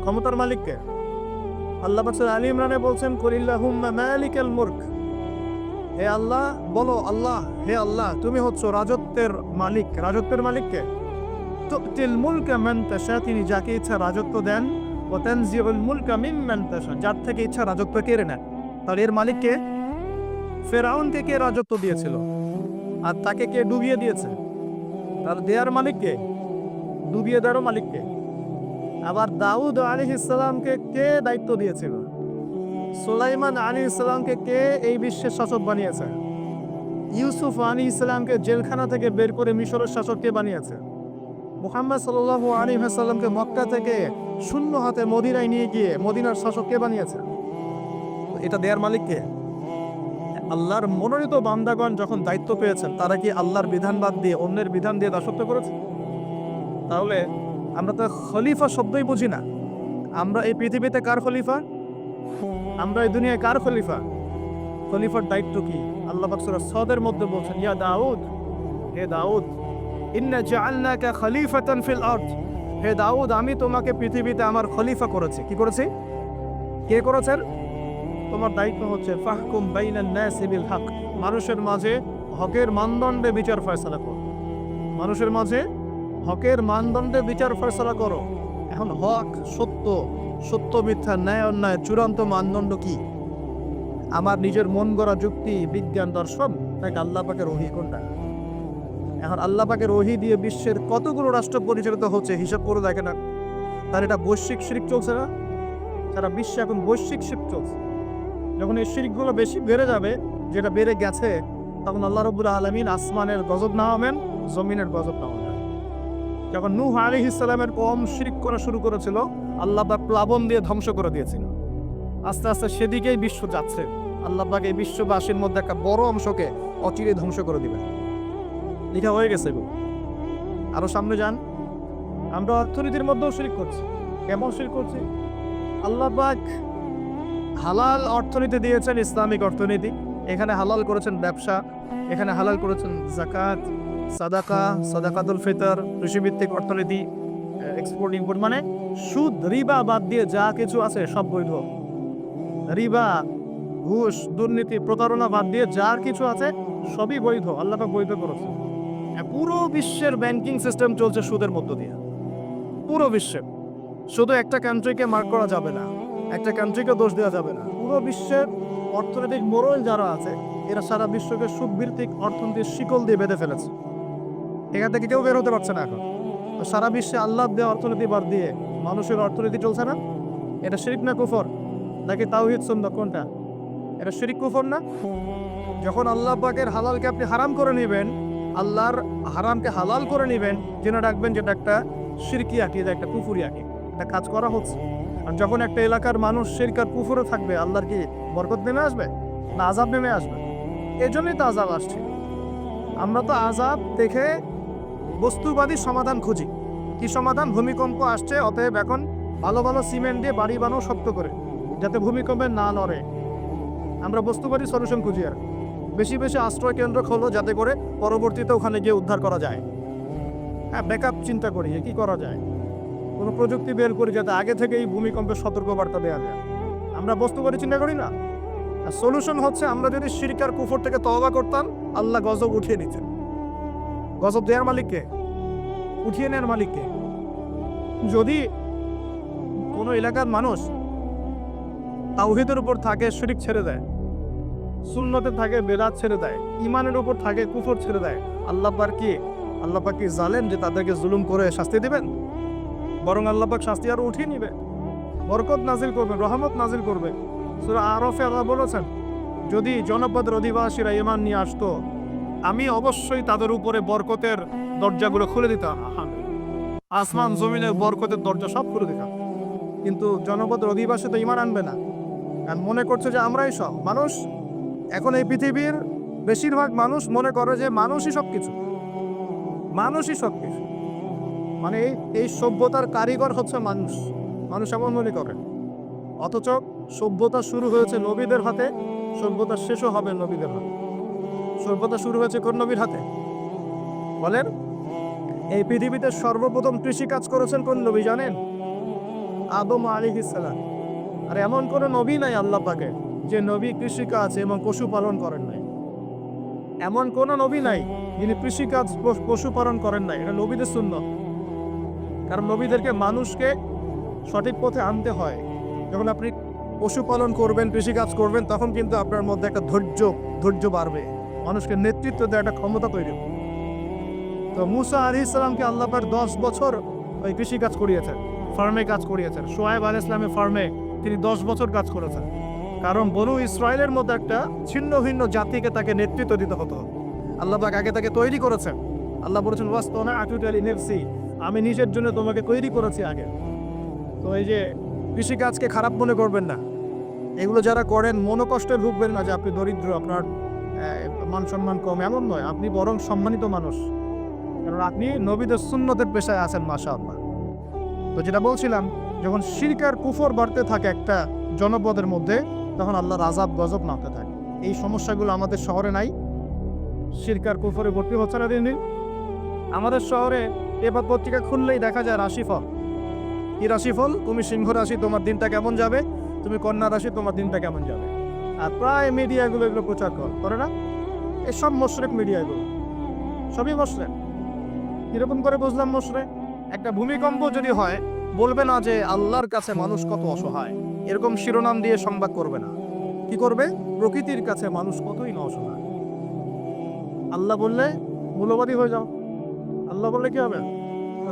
ক্ষমতার মালিককে? আল্লাহ পাক সূরা আলী ইমরানে বলছেন কুলিল্লাহুম্মা মালিকাল মুলক, হে আল্লাহ বলো, আল্লাহ হে আল্লাহ তুমি হচ্ছ রাজত্বের মালিক। রাজত্বের মালিককে? তুতিল মুলকা মান তাশা, তিনি যাকে ইচ্ছা রাজত্ব দেন, ওয়া তানজিউল মুলকা মিম্মান তাশা, যার থেকে ইচ্ছা রাজত্ব কেড়ে নেন। তাহলে এর মালিককে? ফেরাউনকে কে রাজত্ব দিয়েছিল আর তাকে কে ডুবিয়ে দিয়েছে? তার দেয়ার মালিককে? ডুবিয়ে দেওয়ারও মালিককে? আবার দাউদ আলাইহিস সালামকে কে দায়িত্ব দিয়েছিল? সুলাইমান আলাইহিস সালামকে কে এই বিশ্বের শাসক বানিয়েছে? ইউসুফ আলাইহিস সালামকে জেলখানা থেকে বের করে মিশরের শাসক কে বানিয়েছে? মুহাম্মদ সাল্লাল্লাহু আলাইহি ওয়াসাল্লামকে মক্কা থেকে শূন্য হাতে মদিনায় নিয়ে গিয়ে মদিনার শাসক কে বানিয়েছে? এটা দেয়ার মালিককে? আল্লাহর মনোনীত বান্দাগণ যখন দায়িত্ব পেয়েছেন, তারা কি আল্লাহর বিধান বাদ দিয়ে অন্যের বিধান দিয়ে দাসত্ব করেছে? তাহলে আমরা তো খলিফা শব্দই বুঝি না। আমরা এই পৃথিবীতে কার খলিফা? আমরা এই দুনিয়ায় কার খলিফা? খলিফার দায়িত্ব কি? আল্লাহ পাক সূরা সদের মধ্যে বলছেন, ইয়া দাউদ, হে দাউদ, ইন্না জাআলনাকা খলিফাতান ফিল আরদ, হে দাউদ আমি তোমাকে পৃথিবীতে আমার খলিফা করেছি। কি করেছি? কে করেছেন? তোমার দায়িত্ব হচ্ছে ফাহকুম বাইনান নাসি বিল হক, মানুষের মাঝে হকের মানদণ্ডে বিচার ফয়সালা করো। মানুষের মাঝে হকের মানদণ্ডে বিচার ফয়সালা করো। এখন হক, সত্য, সত্য মিথ্যা, ন্যায় অন্যায় চূড়ান্ত মানদণ্ড কি? আমার নিজের মন গড়া যুক্তি, বিজ্ঞান, দর্শন, নাকি আল্লাহ পাকের ওহী কোনটা? এখন আল্লাহ পাকের ওহী দিয়ে বিশ্বের কতগুলো রাষ্ট্র পরিচালিত হচ্ছে হিসাব করে দেখে না? তার এটা বৈশ্বিক শিরক চলছে না? সারা বিশ্বে এখন বৈশ্বিক শিরক চলছে। যখন এই শিরকগুলো বেশি বেড়ে যাবে, যেটা বেড়ে গেছে, তখন আল্লাহ রাব্বুল আলামিন আসমানের গজব নামাবেন, জমিনের গজব নামাবেন। যখন নূহ আলাইহিস সালামের কওম শিরক করা শুরু করেছিল, আল্লাহ পাক প্লাবন দিয়ে ধ্বংস করে দিয়েছিল। আস্তে আস্তে সেদিকেই বিশ্ব যাচ্ছে। আল্লাহ পাক এই বিশ্ববাসীর মধ্যে একটা বড় অংশকে অচিরে ধ্বংস করে দিবেন। লেখা হয়ে গেছে এগুলো। আরো সামনে যান। আমরা অর্থনীতির মধ্যেও শিরক করছি। কেমন শিরক করছি? আল্লাহ পাক হালাল অর্থনীতি দিয়েছেন, ইসলামিক অর্থনীতি। এখানে হালাল করেছেন ব্যবসা, এখানে হালাল করেছেন যাকাত, সাদাকা, সাদাকাতুল ফিতর, কৃষিভিত্তিক অর্থনীতি, এক্সপোর্ট ইম্পোর্ট, মানে সুদ রিবা বাদ দিয়ে যা কিছু আছে সব বৈধ। রিবা, ঘুষ, দুর্নীতি, প্রতারণা বাদ দিয়ে যা কিছু আছে সবই বৈধ। আল্লাহ পাক বৈধ করেছেন। পুরো বিশ্বের ব্যাংকিং সিস্টেম চলছে সুদের মধ্য দিয়ে। পুরো বিশ্বে শুধু একটা কান্ট্রিকে মার্ক করা যাবে না, একটা কান্ট্রিকে দোষ দেওয়া যাবে না। পুরো বিশ্বের অর্থনৈতিক মোড়ল যারা আছে, এরা সারা বিশ্বকে সুদভিত্তিক অর্থনীতির শিকল দিয়ে বেঁধে ফেলেছে। এখান থেকে কেউ বের হতে পারছে না এখন। তো সারা বিশ্বে আল্লাহ দেওয়া অর্থনীতি বাদ দিয়ে মানুষের অর্থনীতি চলছে না? এটা শিরক না কুফর? নাকি তাওহীদ সুন্নাহ কোনটা? এটা শিরক কুফর না? যখন আল্লাহ পাকের হালালকে আপনি হারাম করে নেবেন, আল্লাহর হারামকে হালাল করে নেবেন, জেনে রাখবেন যেটা একটা শিরকি আকীদা, একটা কুফরি আকীদা, এটা কাজ করা হচ্ছে। আর যখন একটা এলাকার মানুষ শিরক আর কুফরে থাকবে, আল্লাহর কি বরকত নেমে আসবে না আযাব নেমে আসবে? এই জন্যই তো আযাব আসছে। আমরা তো আযাব দেখে বস্তুবাদী সমাধান খুঁজি। কি সমাধান? ভূমিকম্প আসছে, অতএব এখন ভালো ভালো সিমেন্ট দিয়ে বাড়ি বানাও শক্ত করে, যাতে ভূমিকম্পে না নড়ে। আমরা বস্তুবাদী সলিউশন খুঁজি। আর বেশি বেশি আশ্রয় কেন্দ্র খোলো, যাতে করে পরবর্তীতে ওখানে গিয়ে উদ্ধার করা যায়। হ্যাঁ, ব্যাকআপ চিন্তা করি কি করা যায়, কোনো প্রযুক্তি বের করি যাতে আগে থেকেই ভূমিকম্পের সতর্কবার্তা দেওয়া যায়। আমরা বস্তুবাদী চিন্তা করি না। আর সলিউশন হচ্ছে, আমরা যদি শিরক আর কুফর থেকে তওবা করতাম, আল্লাহ গজব উঠিয়ে নিতেন। গজব দেওয়ার মালিককে, উঠিয়ে নেওয়ার মালিককে। যদি কোনো এলাকার মানুষ তাওহীদের উপর থাকে, শিরক ছেড়ে দেয়, সুন্নতে থাকে, বেদাত ছেড়ে দেয়, ইমানের উপর থাকে, কুফর ছেড়ে দেয়, আল্লাহ পাক কি জালেম যে তাদেরকে জুলুম করে শাস্তি দিবেন? বরং আল্লাহ পাক শাস্তি আরো উঠিয়ে নিবে, বরকত নাজিল করবে, রহমত নাজিল করবে। সূরা আরাফে আল্লাহ বলেছেন, যদি জনপদের অধিবাসীরা ঈমান নিয়ে আসতো, আমি অবশ্যই তাদের উপরে বরকতের দরজাগুলো খুলে দিতাম। আসমান জমিনের বরকতের দরজা সব খুলে দিতাম। কিন্তু জনপদের অধিবাসী তো ঈমান আনবে না, কারণ মনে করছে যে আমরাই সব। মানুষ এখন এই পৃথিবীর বেশিরভাগ মানুষ মনে করে যে মানুষই সবকিছু, মানুষই সবকিছু, মানে এই সভ্যতার কারিগর হচ্ছে মানুষ। মানুষ এমন মনে করে। অথচ সভ্যতা শুরু হয়েছে নবীদের হাতে, সভ্যতা শেষও হবে নবীদের হাতে। সভ্যতা শুরু হয়েছে কোন নবীর হাতে বলেন? এই পৃথিবীতে সর্বপ্রথম কৃষি কাজ করেছেন কোন নবী জানেন? আদম আলাইহিস সালাম। আর এমন কোনো নবী নাই আল্লাহ পাকে যে নবী কৃষিকাজ এবং পশুপালন করেন নাই। এমন কোনো নবী নাই যিনি কৃষিকাজ পশুপালন করেন নাই। এটা নবীদের সুন্নাত। কারণ নবীদেরকে মানুষকে সঠিক পথে আনতে হয়। যখন আপনি পশুপালন করবেন, কৃষিকাজ করবেন, তখন কিন্তু আপনার মধ্যে একটা ধৈর্য বাড়বে। মানুষকে নেতৃত্ব দেওয়ার একটা ক্ষমতা তৈরি হবে। তো মুসা আলাইহিস সালামকে আল্লাহ পাক 10 বছর ওই কৃষিকাজ করিয়েছেন, ফার্মে কাজ করিয়েছেন। শোয়েব আলাইহিস সালামের ফার্মে তিনি 10 বছর কাজ করেছেন। কারণ বনু ইসরায়েলের মধ্যে একটা ছিন্ন ভিন্ন জাতিকে তাকে নেতৃত্ব দিতে হতো। আল্লাহ পাক আগে তাকে তৈরি করেছেন। আল্লাহ বলেছেন ওয়াসতানা আতুতালি নাফসি, আমি নিজের জন্য তোমাকে তৈরি করেছি আগে। তো এই যে কৃষিকাজকে খারাপ মনে করবেন না। এগুলো যারা করেন মনোকষ্টে ভুগবেন না যে আপনি দরিদ্র, আপনার মান সম্মান কম, এমন নয়। আপনি বরং সম্মানিত মানুষ, কারণ আপনি নবীদের সুন্নতের পেশায় আছেন মাশাআল্লাহ। তো যেটা বলছিলাম, যখন শিরক আর কুফর বাড়তে থাকে একটা জনপদের মধ্যে, তখন আল্লাহর আযাব গজব নামতে থাকে। এই সমস্যাগুলো আমাদের শহরে নাই। শিরক আর কুফরে ভর্তি হচ্ছে না দিন দিন। আমাদের শহরে পেপার পত্রিকা খুললেই দেখা যায় রাশিফল। কি রাশিফল? তুমি সিংহ রাশি, তোমার দিনটা কেমন যাবে। তুমি কন্যা রাশি, তোমার দিনটা কেমন যাবে। আর প্রায় মিডিয়াগুলো এগুলো প্রচার করে না? এসব মুশরিক মিডিয়াগুলো, সবই মুশরিক। কিরকম করে বুঝলাম মুশরিক? একটা ভূমিকম্প যদি হয়, বলবে না যে আল্লাহর কাছে মানুষ কত অসহায়, এরকম শিরোনাম দিয়ে সংবাদ করবে না। কি করবে? প্রকৃতির কাছে মানুষ কতই না অসহায়। আল্লাহ বললে মৌলবাদী হয়ে যাও। আল্লাহ বললে কি হবে?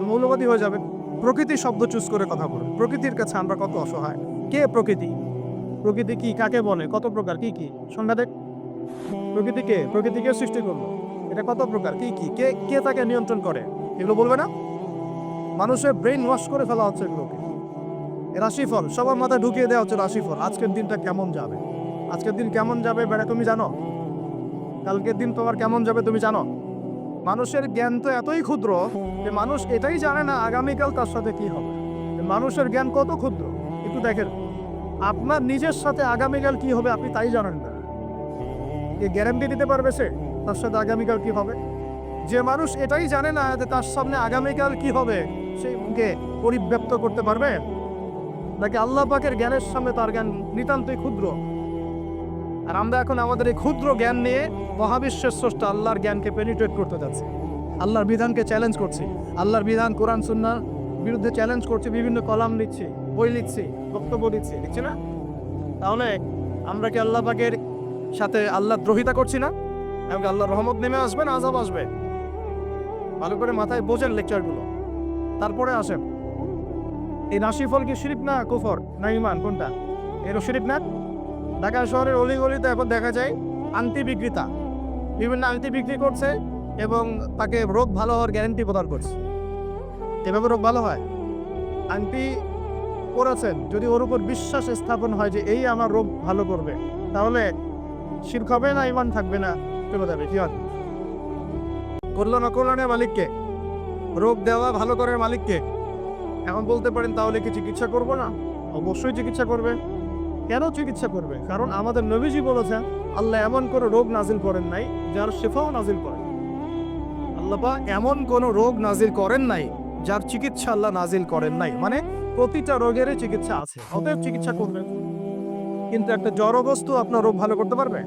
মৌলবাদী হয়ে যাবে। প্রকৃতি শব্দ চুজ করে কথা বলবে। প্রকৃতির কাছে আমরা কত অসহায়। কে প্রকৃতি? প্রকৃতি কি, কাকে বলে, কত প্রকার, কি কি সংজ্ঞা দেখ। প্রকৃতি কে? প্রকৃতিকে সৃষ্টি করলো, এটা কত প্রকার, কি কি, কে কে তাকে নিয়ন্ত্রণ করে, এগুলো বলবে না? মানুষের ব্রেন ওয়াশ করে ফেলা হচ্ছে এগুলোকে। রাশিফল সবার মাথায় ঢুকিয়ে দেওয়া হচ্ছে রাশিফল। আজকের দিনটা কেমন যাবে, আজকের দিন কেমন যাবে বেড়া তুমি জানো? কালকের দিন তোমার কেমন যাবে তুমি জানো? মানুষের জ্ঞান তো এতই ক্ষুদ্র যে মানুষ এটাই জানে না আগামীকাল তার সাথে কি হবে। মানুষের জ্ঞান কত ক্ষুদ্র একটু দেখেন। আপনার নিজের সাথে আগামীকাল কি হবে আপনি তাই জানেন না। এ গ্যারান্টি দিতে পারবে সে তার সাথে আগামীকাল কি হবে? যে মানুষ এটাই জানে না যে তার সামনে আগামীকাল কি হবে, সেই মুখে পরিব্যাপ্ত করতে পারবে নাকি? আল্লাহ পাকের জ্ঞানের সামনে তার জ্ঞান নিতান্তই ক্ষুদ্র। আর আমরা এখন আমাদের এই ক্ষুদ্র জ্ঞান নিয়ে মহাবিশ্বের স্রষ্টা আল্লাহর জ্ঞানকে পেনিট্রেট করতে যাচ্ছি। আল্লাহর বিধানকে চ্যালেঞ্জ করছি। আল্লাহর বিধান কোরআন সুন্নাহর বিরুদ্ধে চ্যালেঞ্জ করছি। বিভিন্ন কলাম লিখছি, বই লিখছি, বক্তব্য দিচ্ছি না? তাহলে আমরা কি আল্লাহ পাকের সাথে আল্লাহ দ্রোহিতা করছি না? এবং আল্লাহর রহমত নেমে আসবে না আযাব আসবে? ভালো করে মাথায় বোঝেন লেকচারগুলো, তারপরে আসেন। এই রাশিফল কি শিরক না কুফর না ঈমান, কোনটা? এরও শিরক না? ঢাকা শহরের অলিগলিতে এখন দেখা যায় আংটি বিক্রেতা বিভিন্ন আংটি বিক্রি করছে এবং তাকে রোগ ভালো হওয়ার গ্যারান্টি প্রদান করছে। এভাবে রোগ ভালো হয়? আংটি পরেছেন, যদি ওর উপর বিশ্বাস স্থাপন হয় যে এই আমার রোগ ভালো করবে, তাহলে শিরক হবে না ঈমান থাকবে না চলে যাবে? কি হয়? কল্যাণ অকল্যাণের মালিককে, রোগ দেওয়া ভালো করার মালিককে। এখন বলতে পারেন তাহলে কি চিকিৎসা করবো না? অবশ্যই চিকিৎসা করবে। কেন চিকিৎসা করবে? কারণ আমাদের নবীজি বলেছেন আল্লাহ এমন কোনো রোগ নাজিল করেন নাই যার শিফাও নাজিল করেন। আল্লাহ পাক এমন কোনো রোগ নাজিল করেন নাই যার চিকিৎসা আল্লাহ নাজিল করেন নাই। মানে প্রতিটা রোগেরই চিকিৎসা আছে, অতএব চিকিৎসা করবেন। কিন্তু একটা জড়বস্তু আপনার রোগ ভালো করতে পারবে?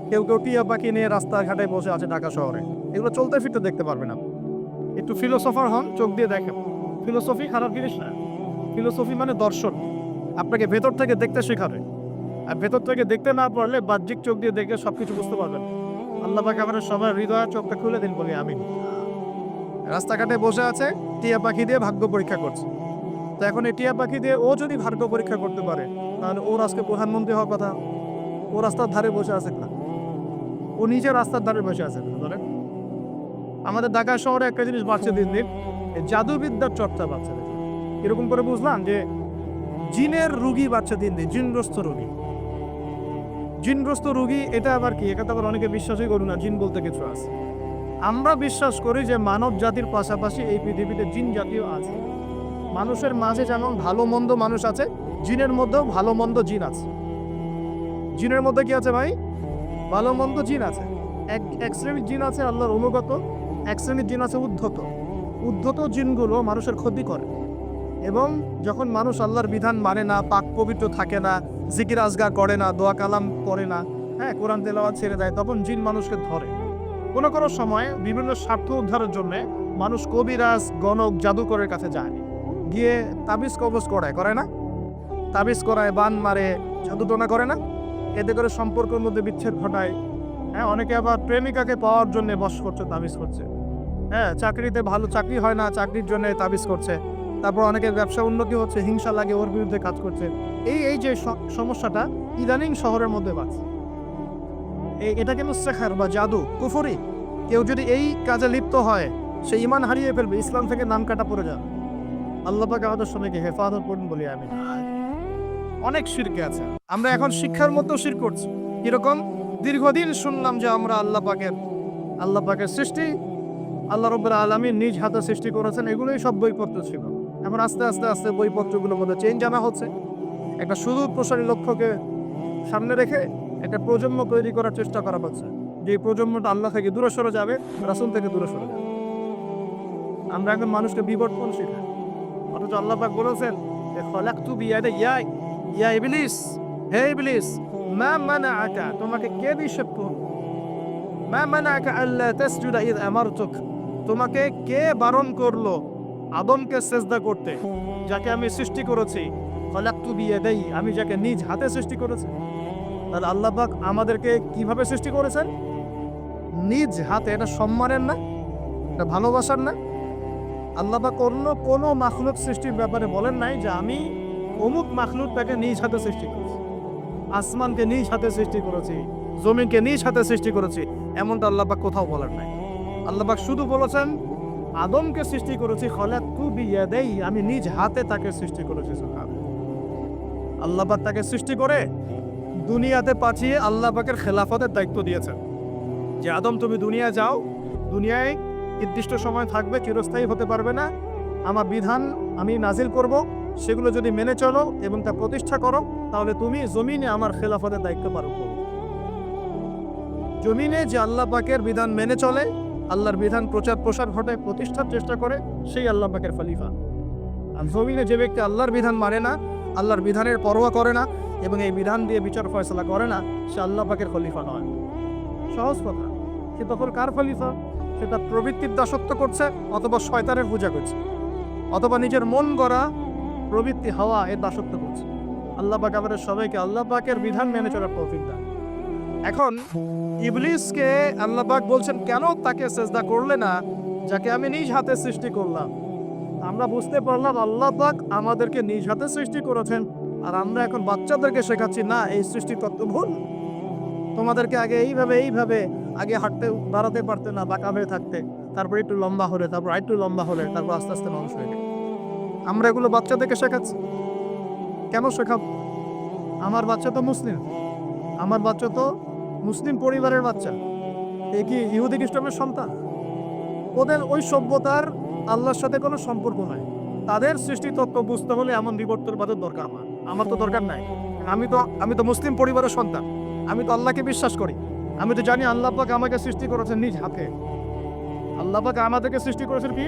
কেউ টিয়া পাখি নিয়ে রাস্তাঘাটে বসে আছে ঢাকা শহরে, এগুলো চলতে ফিরতে দেখতে পারবেন না। একটু ফিলোসফার হন, চোখ দিয়ে দেখেন। ফিলোসফি খারাপ জিনিস না। ফিলোসফি মানে দর্শন, আপনাকে ভেতর থেকে দেখতে শেখাবে। আর ভেতর থেকে দেখতে না পারলে বাহ্যিক চোখ দিয়ে দেখে সবকিছু বুঝতে পারবেন। আল্লাহ পাক আমাদের সবার হৃদয় চোখটা খুলে দিন বলি আমিন। রাস্তাঘাটে বসে আছে, টিয়া পাখি দিয়ে ভাগ্য পরীক্ষা করছে। তো এখন এই টিয়া পাখি দিয়ে ও যদি ভাগ্য পরীক্ষা করতে পারে, তাহলে ওর আজকে প্রধানমন্ত্রী হওয়ার কথা। ও রাস্তার ধারে বসে আছে না, ও নিজে রাস্তার ধারে বসে আছে। ধরেন আমাদের ঢাকা শহরে একটা জিনিস বাড়ছে দিন দিন, জাদুবিদ্যার চর্চা বাড়ছে। এরকম করে বুঝলাম যে জিনের রুগী বাড়ছে দিন দিন, জিনগ্রস্ত রুগী। জিনগ্রস্ত রুগী এটা আবার কি? এটা তো আবার অনেকে বিশ্বাসই করুন না জিন বলতে কিছু আছে। আমরা বিশ্বাস করি যে মানব জাতির পাশাপাশি এই পৃথিবীতে জিন জাতীয় আছে। মানুষের মাঝে যেমন ভালো মন্দ মানুষ আছে, জিনের মধ্যেও ভালো মন্দ জিন আছে। জিনের মধ্যে কি আছে ভাই? ভালো মন্দ জিন আছে। এক শ্রেণীর জিন আছে আল্লাহর অনুগত, এক শ্রেণীর জিন আছে উদ্ধত। উদ্ধত জিনগুলো মানুষের ক্ষতি করে এবং যখন মানুষ আল্লাহর বিধান মানে না, পাক পবিত্র থাকে না, জিকির আজগার করে না, দোয়া কালাম করে না, হ্যাঁ, কোরআন তেলাওয়াত ছেড়ে দেয়, তখন জিন মানুষকে ধরে। কোনো কোনো সময় বিভিন্ন স্বার্থ উদ্ধারের জন্য মানুষ কবিরাজ, গণক, জাদুকরের কাছে যায়, গিয়ে তাবিজ কবজ করে না, তাবিজ করায়, বান মারে, জাদুটোনা করে না, এতে করে সম্পর্কের মধ্যে বিচ্ছেদ ঘটায়। হ্যাঁ, অনেকে আবার প্রেমিকাকে পাওয়ার জন্য বশ করছে, তাবিজ করছে। হ্যাঁ, চাকরিতে ভালো চাকরি হয় না, চাকরির জন্য তাবিজ করছে। তারপর অনেকের ব্যবসা উন্নতি হচ্ছে, হিংসা লাগে, ওর বিরুদ্ধে কাজ করছে। এই যে সমস্যাটা ইদানিং শহরের মধ্যে বাড়ছে। এটা কিন্তু সেখার বা জাদু, কুফরি। কেউ যদি এই কাজে লিপ্ত হয়, সে ইমান হারিয়ে ফেলবে, ইসলাম থেকে নাম কাটা পড়ে যাবে। আল্লাহ পাক আমাদের সবাইকে হেফাজত করুন বলি আমি। অনেক শিরকে আছে, আমরা এখন শিক্ষার মধ্যেও শিরক করছি। কিরকম? দীর্ঘদিন শুনলাম যে আমরা আল্লাহ পাকের সৃষ্টি, আল্লাহ রাব্বুল আলামিন নিজ হাতে সৃষ্টি করেছেন, এগুলোই সব বইপত্র ছিল। এখন আস্তে আস্তে আস্তে বইপত্রগুলোর মধ্যে চেঞ্জ আনা হচ্ছে। একটা সুদূর প্রসারী লক্ষ্যকে সামনে রেখে একটা প্রজন্ম তৈরি করার চেষ্টা করা হচ্ছে, যে প্রজন্মটা আল্লাহ থেকে দূরে সরে যাবে, রাসূল থেকে দূরে সরে যাবে। আমরা এখন মানুষকে বিবর্তন শেখাই, অথচ আল্লাহ পাক বলেছেন যে খলাকতু বিয়াদাইয়া ইয়া ইবলিস, হে ইবলিস, মা মানাআকা, তোমাকে কে নিষেধ করলো, মা মানাআকা আল্লা তাসজুদা ইয আমারতুক, তোমাকে কে বারণ করলো আদমকে সিজদা করতে, যাকে আমি সৃষ্টি করেছি। খলাকতু বিয়াদাই, আমি যাকে নিজ হাতে সৃষ্টি করেছি। তাহলে আল্লাহ পাক আমাদেরকে কিভাবে সৃষ্টি করেছেন? নিজ হাতে। এটা সম্মানের না? এটা ভালোবাসার না? আল্লাহ পাক অন্য কোনো মাখলুক সৃষ্টির ব্যাপারে বলেন নাই যে আমি অমুক মাখলুকটাকে নিজ হাতে সৃষ্টি করেছি, আসমানকে নিজ হাতে সৃষ্টি করেছি, জমিনকে নিজ হাতে সৃষ্টি করেছি, এমনটা আল্লাহ পাক কোথাও বলেন নাই। আল্লাহ পাক শুধু বলেছেন আদমকে সৃষ্টি করেছি, খলাকতু বিয়াদাই, আমি নিজ হাতে তাকে সৃষ্টি করেছি। আল্লাহ পাক তাকে সৃষ্টি করে দুনিয়াতে পাঠিয়ে আল্লাহ পাকের খেলাফতের দায়িত্ব দিয়েছেন যে আদম, তুমি দুনিয়া যাও, দুনিয়ায় নির্দিষ্ট সময় থাকবে, চিরস্থায়ী হতে পারবে না। আমার বিধান আমি নাজিল করব, সেগুলো যদি মেনে চলো এবং তা প্রতিষ্ঠা করো, তাহলে তুমি জমিনে আমার খেলাফতের দায়িত্ব পালন করো। জমিনে যে আল্লাহ পাকের বিধান মেনে চলে, আল্লাহর বিধান প্রচার প্রসার ঘটায়, প্রতিষ্ঠার চেষ্টা করে, সেই আল্লাহ পাকের খলিফা। আর জমিনে যে ব্যক্তি আল্লাহর বিধান মানে না, আল্লাহর বিধানের পরোয়া করে না এবং এই বিধান দিয়ে বিচার ফয়সালা করে না, সে আল্লাহ পাকের খলিফা নয়। সহজ কথা। সে তখন কার খলিফা? সেটা প্রবৃত্তির দাসত্ব করছে, অথবা শয়তানের পূজা করছে, অথবা নিজের মন গড়া প্রবৃত্তি হাওয়া এর দাসত্ব করছে। আল্লাহ পাক আমাদের সবাইকে আল্লাহ পাকের বিধান মেনে চলার তৌফিক দান। এখন ইবলিসকে আল্লাহ পাক বলছেন, কেন তাকে সেজদা করলে না যাকে আমি নিজ হাতে সৃষ্টি করলাম? আমরা বুঝতে পারলাম আল্লাহ পাক আমাদেরকে নিজ হাতে সৃষ্টি করেছেন, আর আমরা এখন বাচ্চাদেরকে শেখাচ্ছি না, এই সৃষ্টি তত্ত্ব ভুল। তোমাদেরকে আগে এইভাবে আগে হাঁটতে দাঁড়াতে পারতে না, বাঁকা হয়ে থাকতে, তারপর একটু লম্বা হলে, তারপর আরেকটু লম্বা হলে, তারপর আস্তে আস্তে মানুষ হয়ে গেল। আমরা এগুলো বাচ্চাদেরকে শেখাচ্ছি। কেন শেখাবো? আমার বাচ্চা তো মুসলিম, আমার বাচ্চা তো মুসলিম পরিবারের বাচ্চা। এ কি ইহুদি খ্রিস্টানের সন্তান? ওদের ওই সভ্যতার আল্লাহর সাথে কোনো সম্পর্ক নাই। তাদের সৃষ্টি তত্ত্ব বুঝতে হলে এমন বিবর্তনবাদের দরকার আমার তো দরকার নাই। আমি তো মুসলিম পরিবারের সন্তান, আমি তো আল্লাহকে বিশ্বাস করি। আমি তো জানি আল্লাহ পাক আমাকে সৃষ্টি করেছেন নিজ হাতে। আল্লাহ পাক আমাদেরকে সৃষ্টি করেছেন কি?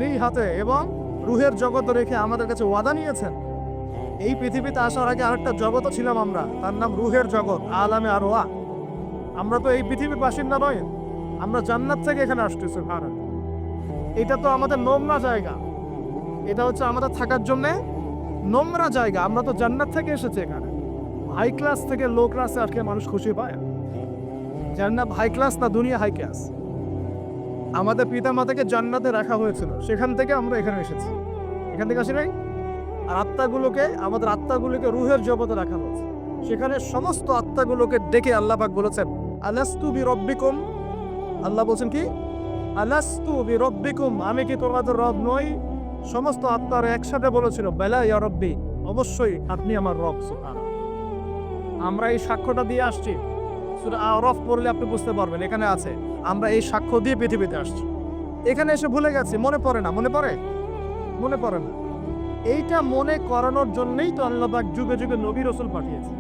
নিজ হাতে, এবং রুহের জগৎ রেখে আমাদের কাছে ওয়াদা নিয়েছেন। এই পৃথিবীতে আসার আগে আরেকটা জগৎও ছিলাম আমরা, তার নাম রুহের জগৎ, আলামে আরওয়া। আমরা তো এই পৃথিবীর বাসিন্দা নয়, আমরা জান্নাত থেকে এখানে আসতেছি। ভারত, এটা তো আমাদের নোংরা জায়গা, এটা হচ্ছে আমাদের থাকার জন্যে নোংরা জায়গা। আমরা তো জান্নাত থেকে এসেছি এখানে। হাই ক্লাস থেকে লো ক্লাসে আজকে মানুষ খুশি পায়। জান্নাত হাই ক্লাস না, দুনিয়া হাই ক্লাস। আমাদের পিতা মাতাকে জান্নাতে রাখা হয়েছিল, সেখান থেকে আমরা এখানে এসেছি। এখান থেকে আসি নাই। আর আমাদের আত্মাগুলোকে রুহের জগতে রাখা হয়েছে। সেখানে সমস্ত আত্মাগুলোকে ডেকে আল্লাহ পাক বলেছেন, আলাস্তু বিরব্বিকুম। আল্লাহ বলছেন কি? আলাস্তু বিরব্বিকুম, আমি কি তোমাদের রব নই? সমস্ত আত্মারা একসাথে বলেছিল, বেলা ইয়া রব্বি, অবশ্যই আপনি আমার রব। সুবহানাল্লাহ। আমরা এই সাক্ষ্যটা দিয়ে আসছি। সূরা আরাফ পড়লে আপনি বুঝতে পারবেন, এখানে আছে আমরা এই সাক্ষ্য দিয়ে পৃথিবীতে আসছি। এখানে এসে ভুলে গেছি, মনে পড়ে না। এইটা মনে করানোর জন্যই তো আল্লাহ পাক যুগে যুগে নবী রাসূল পাঠিয়েছে।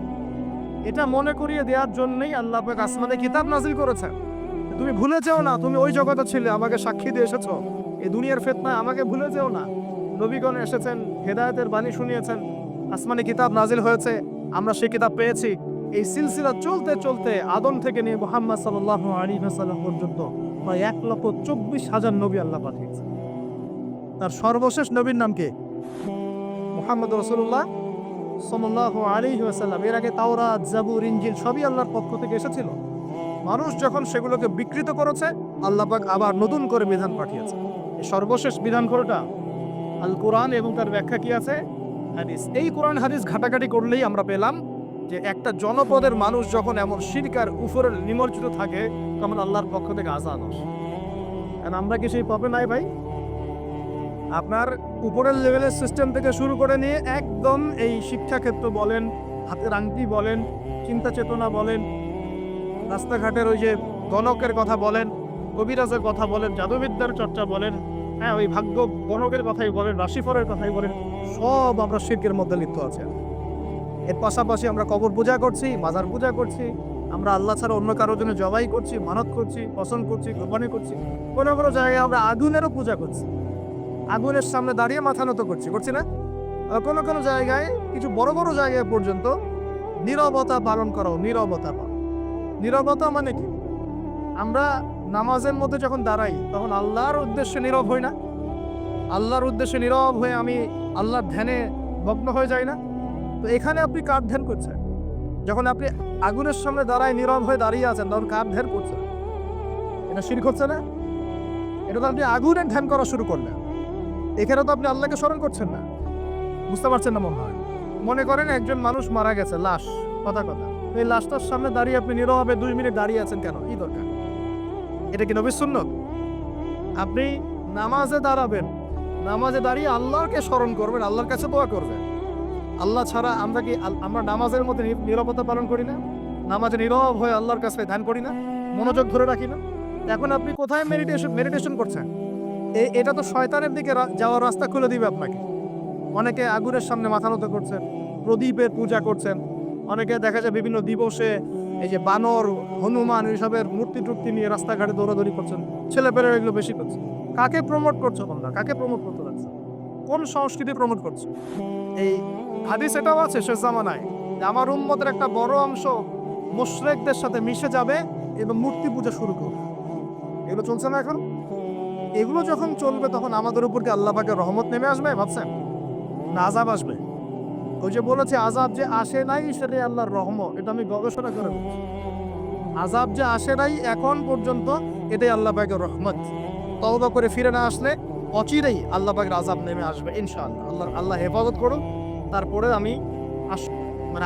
এটা মনে করিয়ে দেওয়ার জন্যই আল্লাহ পাক আসমানে কিতাব নাজিল করেছেন। তুমি ভুলে যাও না, তুমি ওই জগতে ছিলে, আমাকে সাক্ষী দিয়ে এসেছো। এই দুনিয়ার ফিতনায় আমাকে ভুলে যেও না। নবীগণ এসেছেন, হেদায়েতের বাণী শুনিয়েছেন, আসমানি কিতাব নাজিল হয়েছে, আমরা সেই কিতাব পেয়েছি। এই সিলসিলা চলতে চলতে আদম থেকে নিয়ে মুহাম্মদ সাল্লাল্লাহু আলাইহি ওয়াসাল্লাম পর্যন্ত প্রায় 1,24,000 নবী আল্লাহ পাঠিয়েছেন। তার সর্বশেষ নবীর নাম কি? মুহাম্মদ রাসূলুল্লাহ সাল্লাল্লাহু আলাইহি ওয়াসাল্লাম। এর আগে তাওরাত, জাবুর, ইনজিল সবই আল্লাহর পক্ষ থেকে এসেছিল। মানুষ যখন সেগুলোকে বিকৃত করেছে, আল্লাহ পাক আবার নতুন করে বিধান পাঠিয়েছে। এই সর্বশেষ বিধান কোনটা? আল কোরআন, এবং তার ব্যাখ্যা কি আছে? হাদিস। এই কোরআন হাদিস ঘাটাঘাটি করলেই আমরা পেলাম যে একটা জনপদের মানুষ যখন এমন শিরকার উপরে নিমজ্জিত থাকে, তখন আল্লাহর পক্ষ থেকে আযাব আসে। আর আমরা কি সেই পাপে নাই ভাই? আপনার উপরের লেভেলের সিস্টেম থেকে শুরু করে নিয়ে একদম এই শিক্ষাক্ষেত্র বলেন, হাতের আংটি বলেন, চিন্তা চেতনা বলেন, রাস্তাঘাটের ওই যে গণকের কথা বলেন, কবিরাজের কথা বলেন, জাদুবিদ্যার চর্চা বলেন, হ্যাঁ ওই ভাগ্য গণকের কথাই বলেন, রাশিফলের কথাই বলেন, সব আমরা শিরকের মধ্যে লিপ্ত আছে। এর পাশাপাশি আমরা কবর পূজা করছি, মাজার পূজা করছি, আমরা আল্লাহ ছাড়া অন্য কারোর জন্য জবাই করছি, মানত করছি, পছন্দ করছি, কোরবানি করছি। কোনো কোনো জায়গায় আমরা আগুনেরও পূজা করছি, আগুনের সামনে দাঁড়িয়ে মাথা নত করছি না? আর কোনো কোনো জায়গায়, কিছু বড় বড় জায়গায় পর্যন্ত নীরবতা পালন করো, নীরবতা পালন। নীরবতা মানে কি? আমরা নামাজের মধ্যে যখন দাঁড়াই, তখন আল্লাহর উদ্দেশ্যে নীরব হই না? আল্লাহর উদ্দেশ্যে নীরব হয়ে আমি আল্লাহর ধ্যানে মগ্ন হয়ে যাই না? তো এখানে আপনি কার ধ্যান করছেন? যখন আপনি আগুনের সামনে দাঁড়ায় নীরব হয়ে দাঁড়িয়ে আছেন, তখন কার ধ্যান করছেন? এটা শিরক হচ্ছে না? এটা তো আপনি আগুনের ধ্যান করা শুরু করলেন। এখানে তো আপনি আল্লাহকে স্মরণ করছেন না। বুঝতে পারছেন না মনে হয়? মনে করেন একজন মানুষ মারা গেছে, লাশ, কথা কথা, এই লাশটার সামনে দাঁড়িয়ে আপনি নীরবে 2 মিনিট দাঁড়িয়ে আছেন কেন? কি দরকার? এটা কি নবীর সুন্নত? আপনি নামাজে দাঁড়াবেন, নামাজে দাঁড়িয়ে আল্লাহকে স্মরণ করবেন, আল্লাহর কাছে দোয়া করবেন। আল্লাহ ছাড়া আমরা নামাজের মধ্যে নীরবতা পালন করি না? নামাজে নীরব হয়ে আল্লাহর কাছে ধ্যান করি না? মনোযোগ ধরে রাখি না? এখন আপনি কোথায় মেডিটেশন করছেন? এটা তো শয়তানের দিকে যাওয়ার রাস্তা খুলে দিবে আপনাকে। অনেকে আগুনের সামনে মাথা নত করছেন, প্রদীপের পূজা করছেন, অনেকে দেখা যায় বিভিন্ন দিবসে এই যে বানর, হনুমান এইসবের মূর্তি টুর্তি নিয়ে রাস্তাঘাটে দৌড়াদৌড়ি করছেন। ছেলেপেলেরা এগুলো বেশি করছে। কাকে প্রমোট করছো তোমরা? কাকে প্রমোট করতে যাচ্ছ? কোন সংস্কৃতি প্রমোট করছো? এই হাদিস এটাও আছে শেষ জামানায় যে আমার উম্মতের একটা বড় অংশ মুশরিকদের সাথে মিশে যাবে এবং মূর্তি পূজা শুরু করবে। এগুলো চলছে না এখন? এগুলো যখন চলবে, তখন আমাদের উপর কি আল্লাহ পাকের রহমত নেমে আসবে ভাবছেন, না আযাব আসবে? ওই যে বলেছে আযাব যে আসে নাই সেটাই আল্লাহর রহমত, এটা আমি গবেষণা করে বলছি। আযাব যে আসে নাই এখন পর্যন্ত, এটাই আল্লাহ পাকের রহমত। তওবা করে ফিরে না আসলে অচিরেই আল্লাহ পাকের আযাব নেমে আসবে ইনশাআল্লাহ। আল্লাহ হেফাজত করুন। তারপরে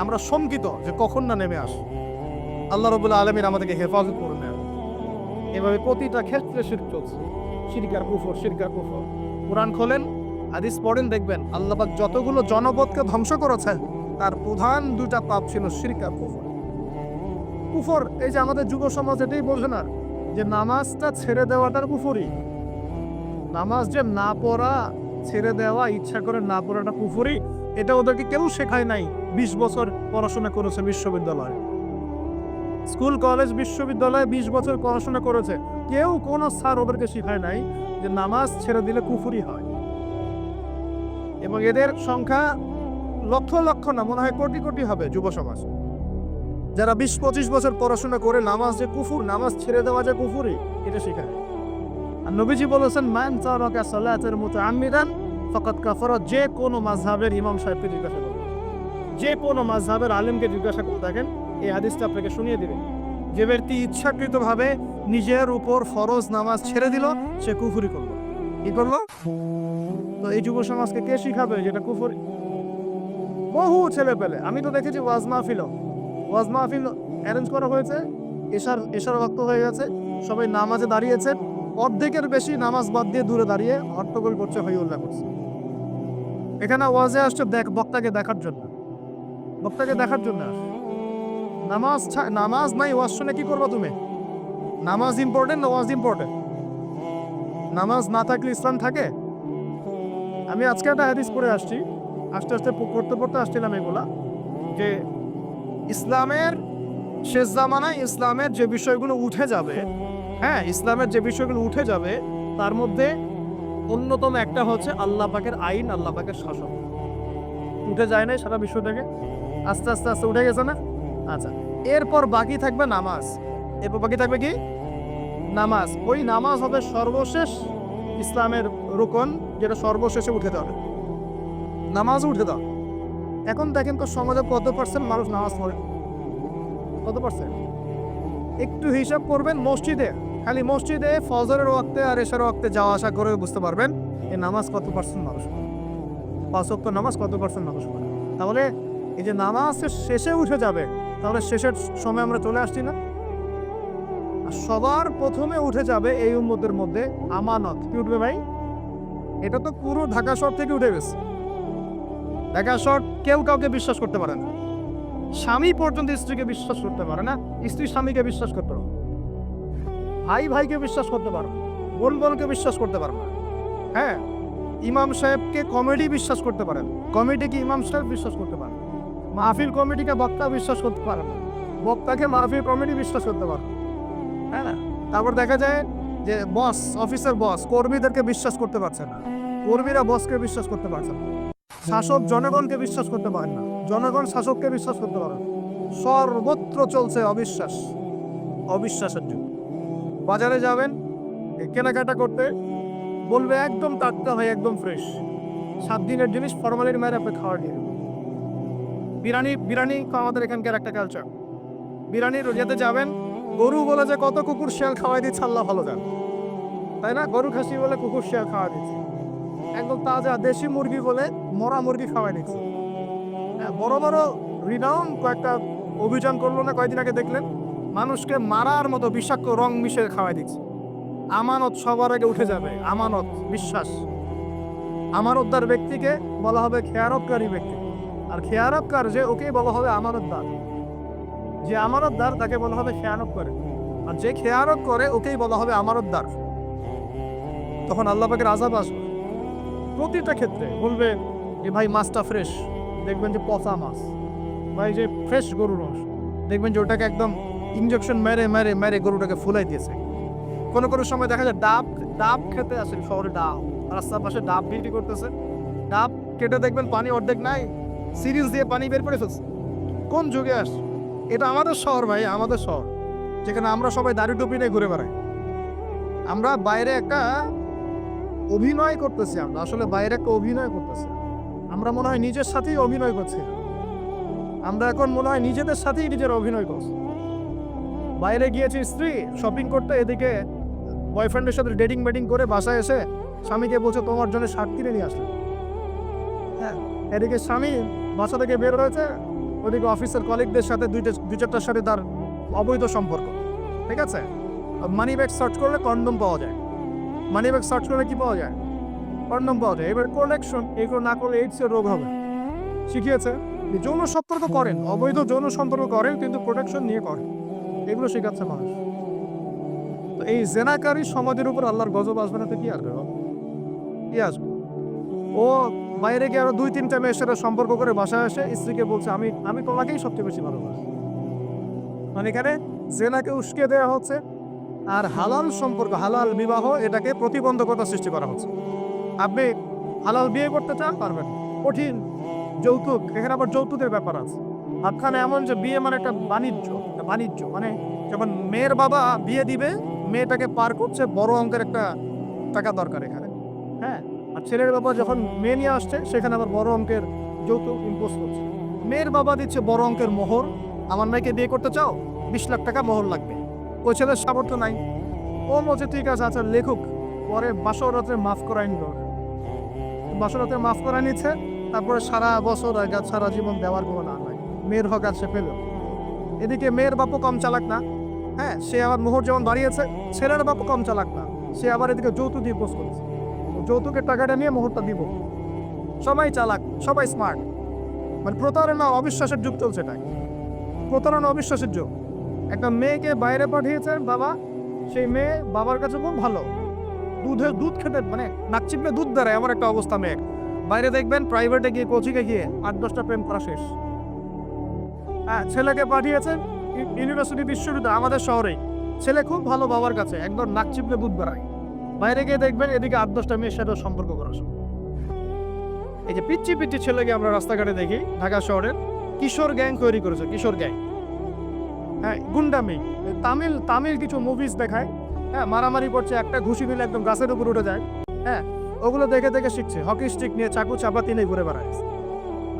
আমরা শঙ্কিত যে কখন না নেমে আসে। আল্লাহ রাব্বুল আলামিন আমাদেরকে হেফাজত করুন। এভাবে প্রতিটা ক্ষেত্রে শিরক চলছে, শিরক আর কুফর, শিরক আর কুফর। কোরআন খোলেন, হাদিস পড়েন, দেখবেন আল্লাহ পাক যতগুলো জনপদকে ধ্বংস করেছেন, তার প্রধান 2টা পাপ ছিল শিরক আর কুফর। কুফর, এই যে আমাদের যুব সমাজ এটাই বোঝে না যে নামাজটা ছেড়ে দেওয়াটার কুফরি। নামাজ যে না পড়া, ছেড়ে দেওয়া, ইচ্ছা করে না পড়াটা কুফরি, এটা ওদেরকে কেউ শেখায় নাই। 20 বছর পড়াশোনা করেছে বিশ্ববিদ্যালয়ে, স্কুল কলেজ বিশ্ববিদ্যালয়ে 20 বছর পড়াশোনা করেছে, কেউ কোনো স্যার ওদেরকে শেখায় নাই যে নামাজ ছেড়ে দিলে কুফরি হয়। এবং এদের সংখ্যা লক্ষ লক্ষ না, মনে হয় কোটি কোটি হবে যুব সমাজ, যারা 20-25 বছর পড়াশোনা করে নামাজ যে কুফর, নামাজ ছেড়ে দেওয়া যে কুফরি, এটা শেখায়। আর নবীজি বলেছেন, মান তারাকা সালাতান মুতাআম্মিদান ফাকাদ কাফারা। যে কোনো মাযহাবের ইমাম সাহেবকে জিজ্ঞাসা করুন, যে কোনো মাযহাবের আলেমকে জিজ্ঞাসা করে দেখেন, এই হাদিসটা আপনাকে শুনিয়ে দিবে। যে ব্যক্তি ইচ্ছাকৃতভাবে নিজের উপর ফরজ নামাজ ছেড়ে দিল, সে কুফরি করলো। কি করলো? তো এই যুব সমাজকে কে শিখাবে যেটা কুফরি? বহু ছেলে পেলে, আমি তো দেখেছি ওয়াজ মাহফিল অ্যারেঞ্জ করা হয়েছে, এশার ওয়াক্ত হয়ে গেছে, সবাই নামাজে দাঁড়িয়েছে, অর্ধেকের বেশি নামাজ বাদ দিয়ে দূরে দাঁড়িয়ে হট্টগোল করছে, হই উল্লাহ করছে। এখানে ওয়াজে আসছে বক্তাকে দেখার জন্য, নামাজ নাই, ওয়াজ শুনে কি করবো তুমি? নামাজ ইম্পর্টেন্ট না ওয়াজ ইম্পর্টেন্ট? নামাজ না থাকলে ইসলাম থাকে? আমি আজকে একটা হাদিস পড়ে আসছি, আস্তে আস্তে পড়তে আসছিলাম এগুলা, যে ইসলামের শেষ জামানায় ইসলামের যে বিষয়গুলো উঠে যাবে, হ্যাঁ ইসলামের যে বিষয়গুলো উঠে যাবে, তার মধ্যে অন্যতম একটা হচ্ছে আল্লাহ পাকের আইন, আল্লাহ পাকের শাসন। উঠে যায় নাই সারা বিশ্ব থেকে? আস্তে আস্তে আস্তে উঠে গেছে না? আচ্ছা, এরপর বাকি থাকবে নামাজ। এরপর বাকি থাকবে কি? নামাজ। ওই নামাজ হবে সর্বশেষ ইসলামের রুকন, যেটা সর্বশেষে উঠে যাবে। নামাজ উঠে দাও। এখন দেখেন তো সমাজে কত পার্সেন্ট মানুষ নামাজ পড়ে? কত পার্সেন্ট? একটু হিসাব করবেন মসজিদে, খালি মসজিদে ফজরের ওয়াক্তে আর এশার ওয়াক্তে যাওয়া আসা করে বুঝতে পারবেন এই নামাজ কত পার্সেন্ট মানুষ পড়ে। 5 ওয়াক্ত নামাজ কত পার্সেন্ট মানুষ পড়ে। তাহলে এই যে নামাজ শেষে উঠে যাবে, তাহলে শেষের সময় আমরা চলে আসছি না? আর সবার প্রথমে উঠে যাবে এই উম্মতের মধ্যে আমানত। কি উঠবে ভাই? এটা তো পুরো ঢাকা শহর থেকে উঠে গেছে। ঢাকা শহর কেউ কাউকে বিশ্বাস করতে পারে না। স্বামী পর্যন্ত স্ত্রীকে বিশ্বাস করতে পারে না, স্ত্রী স্বামীকে বিশ্বাস করতে পারে না, ভাই ভাইকে বিশ্বাস করতে পারে না, বোন বোনকে বিশ্বাস করতে পারে না। হ্যাঁ, ইমাম সাহেবকে কমেডি বিশ্বাস করতে পারেন, কমেডিকে ইমাম সাহেব বিশ্বাস করতে পারেন, মাহফিল কমেডিকে বক্তা বিশ্বাস করতে পারে না, বক্তাকে মাহফিল কমেডি বিশ্বাস করতে পারে না। হ্যাঁ না? তারপর দেখা যায় যে বস, অফিসের বস কর্মীদেরকে বিশ্বাস করতে পারছে না, কর্মীরা বসকে বিশ্বাস করতে পারছে না, শাসক জনগণকে বিশ্বাস করতে পারেন না, জনগণ শাসককে বিশ্বাস করতে পারে না। সর্বত্র চলছে অবিশ্বাস, অবিশ্বাসের যুগ। বাজারে যাবেন কেনাকাটা করতে, বলবে একদম টাটকা হয়, একদম ফ্রেশ, 7 দিনের জিনিস ফরমালিন মেরে আপনি খাওয়া দিয়ে দেবেন। বিরিয়ানি, বিরিয়ানি আমাদের এখানকার একটা কালচার। বিরিয়ানির ইয়েতে যাবেন, গরু বলে যে কত কুকুর শিয়াল খাওয়াই দিচ্ছে আল্লাহ ভালো জান, তাই না? গরু খাসি বলে কুকুর শিয়াল খাওয়া দিচ্ছে, একদম তাজা দেশি মুরগি বলে মরা মুরগি খাওয়াই দিচ্ছে। হ্যাঁ, বড় বড় রিনাউন কয়েকটা অভিযান করলো না কয়েকদিন আগে, দেখলেন? মানুষকে মারার মতো বিষাক্ত রং মিশে খাওয়াই দিচ্ছে। আমানত সবার আগে উঠে যাবে, আমানত, বিশ্বাস। আমানতদার ব্যক্তিকে বলা হবে খেয়ারতকারী ব্যক্তি, আর খেয়ারতকার যে ওকেই বলা হবে আমানতদার। যে আমানতদার তাকে বলা হবে খেয়ানত করে, আর যে খেয়ানত করে ওকেই বলা হবে আমানতদার। তখন আল্লাহ পাকের আযাব আসবে প্রতিটা ক্ষেত্রে। বলবে যে ভাই মাছটা ফ্রেশ, দেখবেন যে পচা মাছ। ভাই যে ফ্রেশ গরুর মাংস, দেখবেন যে ওটাকে একদম ইনজেকশন মেরে মেরে মেরে গরুটাকে ফুলাই দিয়েছে। কোনো কোনো সময় দেখা যায় ডাব, ডাব খেতে আসে শহরে, ডাব রাস্তার পাশে ডাব বিক্রি করতেছে, ডাব কেটে দেখবেন পানি অর্ধেক নাই, সিরিজ দিয়ে পানি বের করে ফেলছে। কোন যুগে আস? এটা আমাদের শহর ভাই, আমাদের শহর, যেখানে আমরা সবাই দাড়ি টুপি নিয়ে ঘুরে বেড়াই। আমরা বাইরে একটা অভিনয় করতেছি, আমরা আসলে বাইরে একটা অভিনয় করতেছি। আমরা মনে হয় নিজের সাথেই অভিনয় করছি, আমরা এখন মনে হয় নিজেদের সাথেই নিজের অভিনয় করছি। বাইরে গিয়েছি স্ত্রী শপিং করতে, এদিকে বয়ফ্রেন্ডের সাথে ডেটিং মেটিং করে বাসায় এসে স্বামীকে বলছে তোমার জন্য শার্ট কিনে নিয়ে আসলে। হ্যাঁ, এদিকে স্বামী বাসা থেকে বের হয়েছে, ওদিকে অফিসের কলিগদের সাথে দুই চারটার সাথে তার অবৈধ সম্পর্ক। ঠিক আছে? মানি ব্যাগ সার্চ করলে কন্ডম পাওয়া যায়, মানি ব্যাগ সার্চ করলে কি পাওয়া যায়? কন্ডম পাওয়া যায়। এবার কোলেকশন, এগুলো না করলে এইডসের রোগ হবে। শিখিয়েছে যৌন সম্পর্ক করেন, অবৈধ যৌন সম্পর্ক করেন, কিন্তু প্রোটেকশন নিয়ে করেন, এগুলো শেখাচ্ছে মানুষ। তো এই জেনাকারী সমাজের উপর আল্লাহর গজব আসবে না তো কি আসবে? কি আসবে? ও বাইরে গিয়ে আরো 2-3টা মেয়ের সাথে সম্পর্ক করে বাসায় আসে, স্ত্রীকে বলছে আমি আমি তোমাকেই সবচেয়ে বেশি ভালোবাসি। মানে এখানে জেনাকে উস্কে দেওয়া হচ্ছে, আর হালাল সম্পর্ক, হালাল বিবাহ, এটাকে প্রতিবন্ধকতা সৃষ্টি করা হচ্ছে। আপনি হালাল বিয়ে করতে চান, পারবেন, কঠিন। যৌতুক, এখানে আবার যৌতুকের ব্যাপার আছে। আপনার এমন যে বিয়ে মানে একটা বাণিজ্য, বাণিজ্য মানে যখন মেয়ের বাবা বিয়ে দিবে, মেয়েটাকে পার করছে বড় অঙ্কের একটা টাকা দরকার এখানে। হ্যাঁ, আর ছেলের বাবা যখন মেয়ে নিয়ে আসছে, সেখানে আবার বড় অঙ্কের যৌতুক ইম্পোজ করছে। মেয়ের বাবা দিচ্ছে বড় অঙ্কের মোহর, আমার মেয়েকে বিয়ে করতে চাও, 20 লাখ টাকা মোহর লাগবে। ওই ছেলের সামর্থ্য নাই, ও বলছে ঠিক আছে, আচ্ছা লেখুক, পরে বাসর রাত্রে মাফ করাই নিল, বাসর রাত্রে মাফ করাই নিচ্ছে। তারপরে সারা বছর সারা জীবন দেওয়ার কোনো না নাই, মেয়ের হক আছে পেল। এদিকে মেয়ের বাপও কম চালাক না, হ্যাঁ, সে আবার মোহর যেমন বাড়িয়েছে, ছেলের বাপও কম চালাক না, সে আবার এদিকে যৌতুক দিয়ে পোস্ট করেছে, যৌতুকের টাকাটা নিয়ে মোহরটা দিব। সবাই চালাক, সবাই স্মার্ট। মানে প্রতারণা, অবিশ্বাসের যুগ চলছে, এটাই প্রতারণা, অবিশ্বাসের যুগ। একটা মেয়েকে বাইরে পাঠিয়েছেন বাবা, সেই মেয়ে বাবার কাছে খুব ভালো, দুধ খেতে মানে নাক চিপলে দুধ দাঁড়ায়, এমন একটা অবস্থা মেয়ের। বাইরে দেখবেন প্রাইভেটে গিয়ে, কোচিংয়ে গিয়ে 8-10টা প্রেম করা শেষ। হ্যাঁ, ছেলেকে পাঠিয়েছেন ইউনিভার্সিটি, বিশ্ববিদ্যালয়, আমাদের শহরেই, ছেলে খুব ভালো বাবার কাছে, একদম নাক চিপলে দুধ বেড়ায়, বাইরে গিয়ে দেখবেন এদিকে 8-10টা মেয়ের সাথে সম্পর্ক করা শুরু। এই যে পিচ্ছি পিচ্ছি ছেলেকে আমরা রাস্তাঘাটে দেখি ঢাকা শহরের, কিশোর গ্যাং তৈরি করেছে, কিশোর গ্যাং। হ্যাঁ, গুন্ডামি। তামিল কিছু মুভিজ দেখায়, হ্যাঁ, মারামারি করছে, একটা ঘুষি দিলে একদম গাছের উপর উঠে যায়। হ্যাঁ, ওগুলো দেখে দেখে শিখছে, হকি স্টিক নিয়ে চাকু চাপাতি নিয়ে ঘুরে বেড়ায়।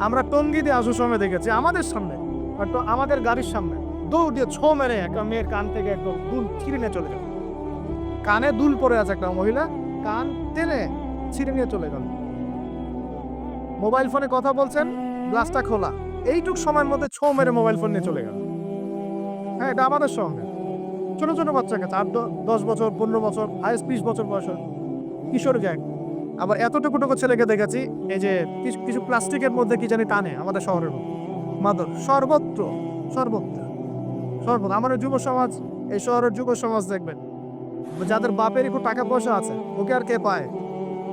আমরা টঙ্গি দিয়ে আসার সময় দেখেছি আমাদের সামনে, হয়তো আমাদের গাড়ির সামনে দৌড় দিয়ে ছো মেরে একটা মেয়ের কান থেকে একদম দুল ছিঁড়ে নিয়ে চলে গেল। কানে দুল পরে আছে একটা মহিলা, কান টেনে ছিঁড়ে নিয়ে চলে গেল। মোবাইল ফোনে কথা বলছেন, গ্লাসটা খোলা, এইটুক সময়ের মধ্যে ছো মেরে মোবাইল ফোন নিয়ে চলে গেল। হ্যাঁ, এটা আমাদের সঙ্গে ছোট ছোট বাচ্চা কাছে 8-10 বছর 15 বছর হাইস্ট 20 বছর বয়সের কিশোর গ্যাং। আবার এতটুকু ছেলেকে দেখেছি এই যে কিছু প্লাস্টিকের মধ্যে কি জানি টানে আমাদের শহরের মাদক সর্বত্র সর্বত্র সর্বত্র। আমাদের যুব সমাজ, এই শহরের যুব সমাজ দেখবেন যাদের বাপের একটু টাকা পয়সা আছে, ওকে আর কে পায়,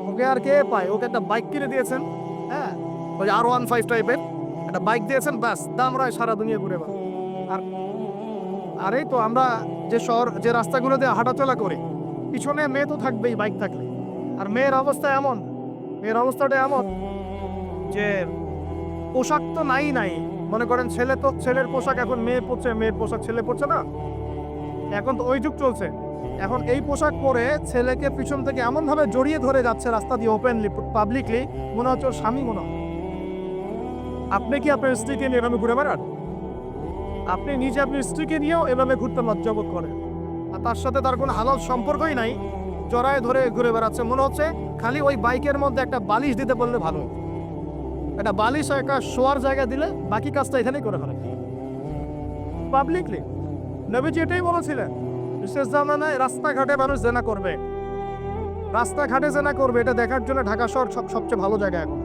ওকে আর কে পায়। ওকে একটা বাইক কিনে দিয়েছেন, হ্যাঁ, ওই R15 টাইপের একটা বাইক দিয়েছেন, ব্যাস দাম রায় সারা দুনিয়া ঘুরে বেড়ায়। আর আরে তো আমরা যে শহর যে রাস্তাগুলো দিয়ে হাঁটাচলা করি, পিছনে মেয়ে তো থাকবেই বাইক থাকলে। আর মেয়ের অবস্থা এমন, মেয়ের অবস্থাটা এমন যে পোশাক তো নাই। মনে করেন ছেলে তো ছেলের পোশাক এখন মেয়ে পরছে, মেয়ের পোশাক ছেলে পরছে না, এখন তো ওই যুগ চলছে। এখন এই পোশাক পরে ছেলেকে পিছন থেকে এমন ভাবে জড়িয়ে ধরে যাচ্ছে রাস্তা দিয়ে ওপেনলি পাবলিকলি, মনে হচ্ছে ওর স্বামী মনে হয়। আপনি কি আপনার স্ত্রীকে নিয়ে এভাবে ঘুরে বেড়ান? আপনি নিজে আপনার স্ত্রীকে নিয়েও এভাবে ঘুরতে লজ্জাবোধ করেন, আর তার সাথে তার কোনো হালাল সম্পর্কই নাই, জড়ায় ধরে ঘুরে বেড়াচ্ছে। মনে হচ্ছে খালি ওই বাইকের মধ্যে একটা বালিশ দিতে বললে ভালো, একটা বালিশ আর একটা শোয়ার জায়গা দিলে বাকি কাজটা এখানেই করে ফেলে পাবলিকলি। নবীজি এটাই বলেছিলেন, শেষ জামানায় রাস্তাঘাটে মানুষ জেনা করবে, রাস্তাঘাটে জেনা করবে। এটা দেখার জন্য ঢাকা শহর সবচেয়ে ভালো জায়গা। এখন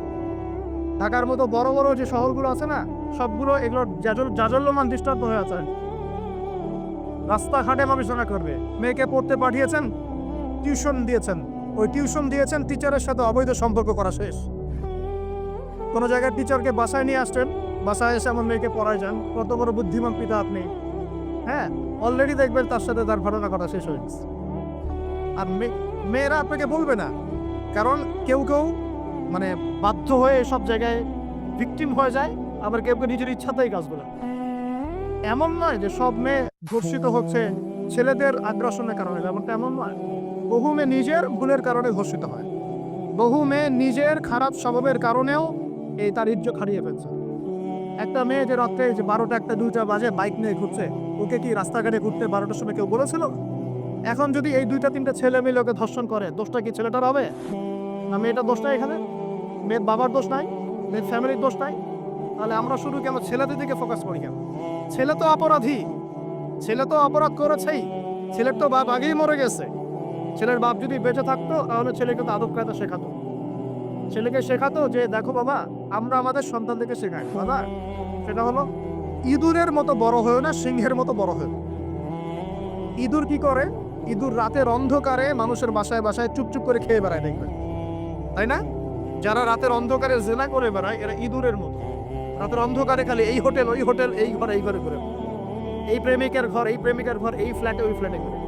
ঢাকার মতো বড় বড় যে শহরগুলো আছে না, সবগুলো এগুলো জাজল্যমান দৃষ্টান্ত হয়ে আছে। রাস্তাঘাটে মানুষ জেনা করবে। মেয়েকে পড়তে পাঠিয়েছেন, টিউশন দিয়েছেন, ওই টিউশন দিয়েছেন, টিচারের সাথে অবৈধ সম্পর্ক করা শেষ। কোনো জায়গায় টিচারকে বাসায় নিয়ে আসছেন, বাসায় এসে আমার মেয়েকে পড়ায় যান, কত বড় বুদ্ধিমান পিতা আপনি। হ্যাঁ, অলরেডি দেখবেন তার সাথে তার ঘটনা করা শেষ হয়ে গেছে। আর মেয়েরা আপনাকে বলবে না, কারণ কেউ কেউ মানে বাধ্য হয়ে সব জায়গায় ভিকটিম হয়ে যায়, আবার কেউ কেউ নিজের ইচ্ছাতেই কাজ বলে। এমন নয় যে সব মেয়ে ধর্ষিত হচ্ছে ছেলেদের আগ্রাসনের কারণে, যেমনটা এমন নয়। বহু মেয়ে নিজের ভুলের কারণে ধর্ষিত হয়, বহু মেয়ে নিজের খারাপ স্বভাবের কারণেও এই তার ইজ্জত হারিয়ে ফেলছে। একটা মেয়ে যে রাত্রে যে 12টা 1টা 2টা বাজে বাইক নিয়ে ঘুরছে, ওকে কি রাস্তাঘাটে ঘুরতে 12টার সময় কেউ বলেছিল? এখন যদি এই 2টা 3টা ছেলে মিলে ওকে ধর্ষণ করে, দোষটা কি ছেলেটার হবে না মেয়েটার দোষ নাই? এখানে মেয়ের বাবার দোষ নাই, মেয়ের ফ্যামিলির দোষ নাই। তাহলে আমরা শুধু কেন ছেলেদের দিকে ফোকাস করি কেন? ছেলে তো অপরাধী, ছেলে তো অপরাধ করেছেই, ছেলের তো বাপ আগেই মরে গেছে। ছেলের বাপ যদি বেঁচে থাকতো তাহলে ছেলেকে তো আদব কায়দা শেখাতো, ছেলেকে শেখাতো যে দেখো বাবা, আমরা আমাদের সন্তানদেরকে শেখাই বাবা, সেটা হলো ইঁদুরের মতো বড় হয়েও না, সিংহের মতো বড় হয়েও। ইঁদুর কি করে? ইঁদুর রাতের অন্ধকারে মানুষের বাসায় বাসায় চুপচুপ করে খেয়ে বেড়ায়, দেখবেন তাই না? যারা রাতের অন্ধকারে জেনা করে বেড়ায় এরা ইঁদুরের মতো, রাতের অন্ধকারে খালি এই হোটেল ওই হোটেল, এই ঘর এই ঘরে ঘুরে, এই প্রেমিকের ঘর এই প্রেমিকার ঘর, এই ফ্ল্যাটে ওই ফ্ল্যাটে ঘুরে।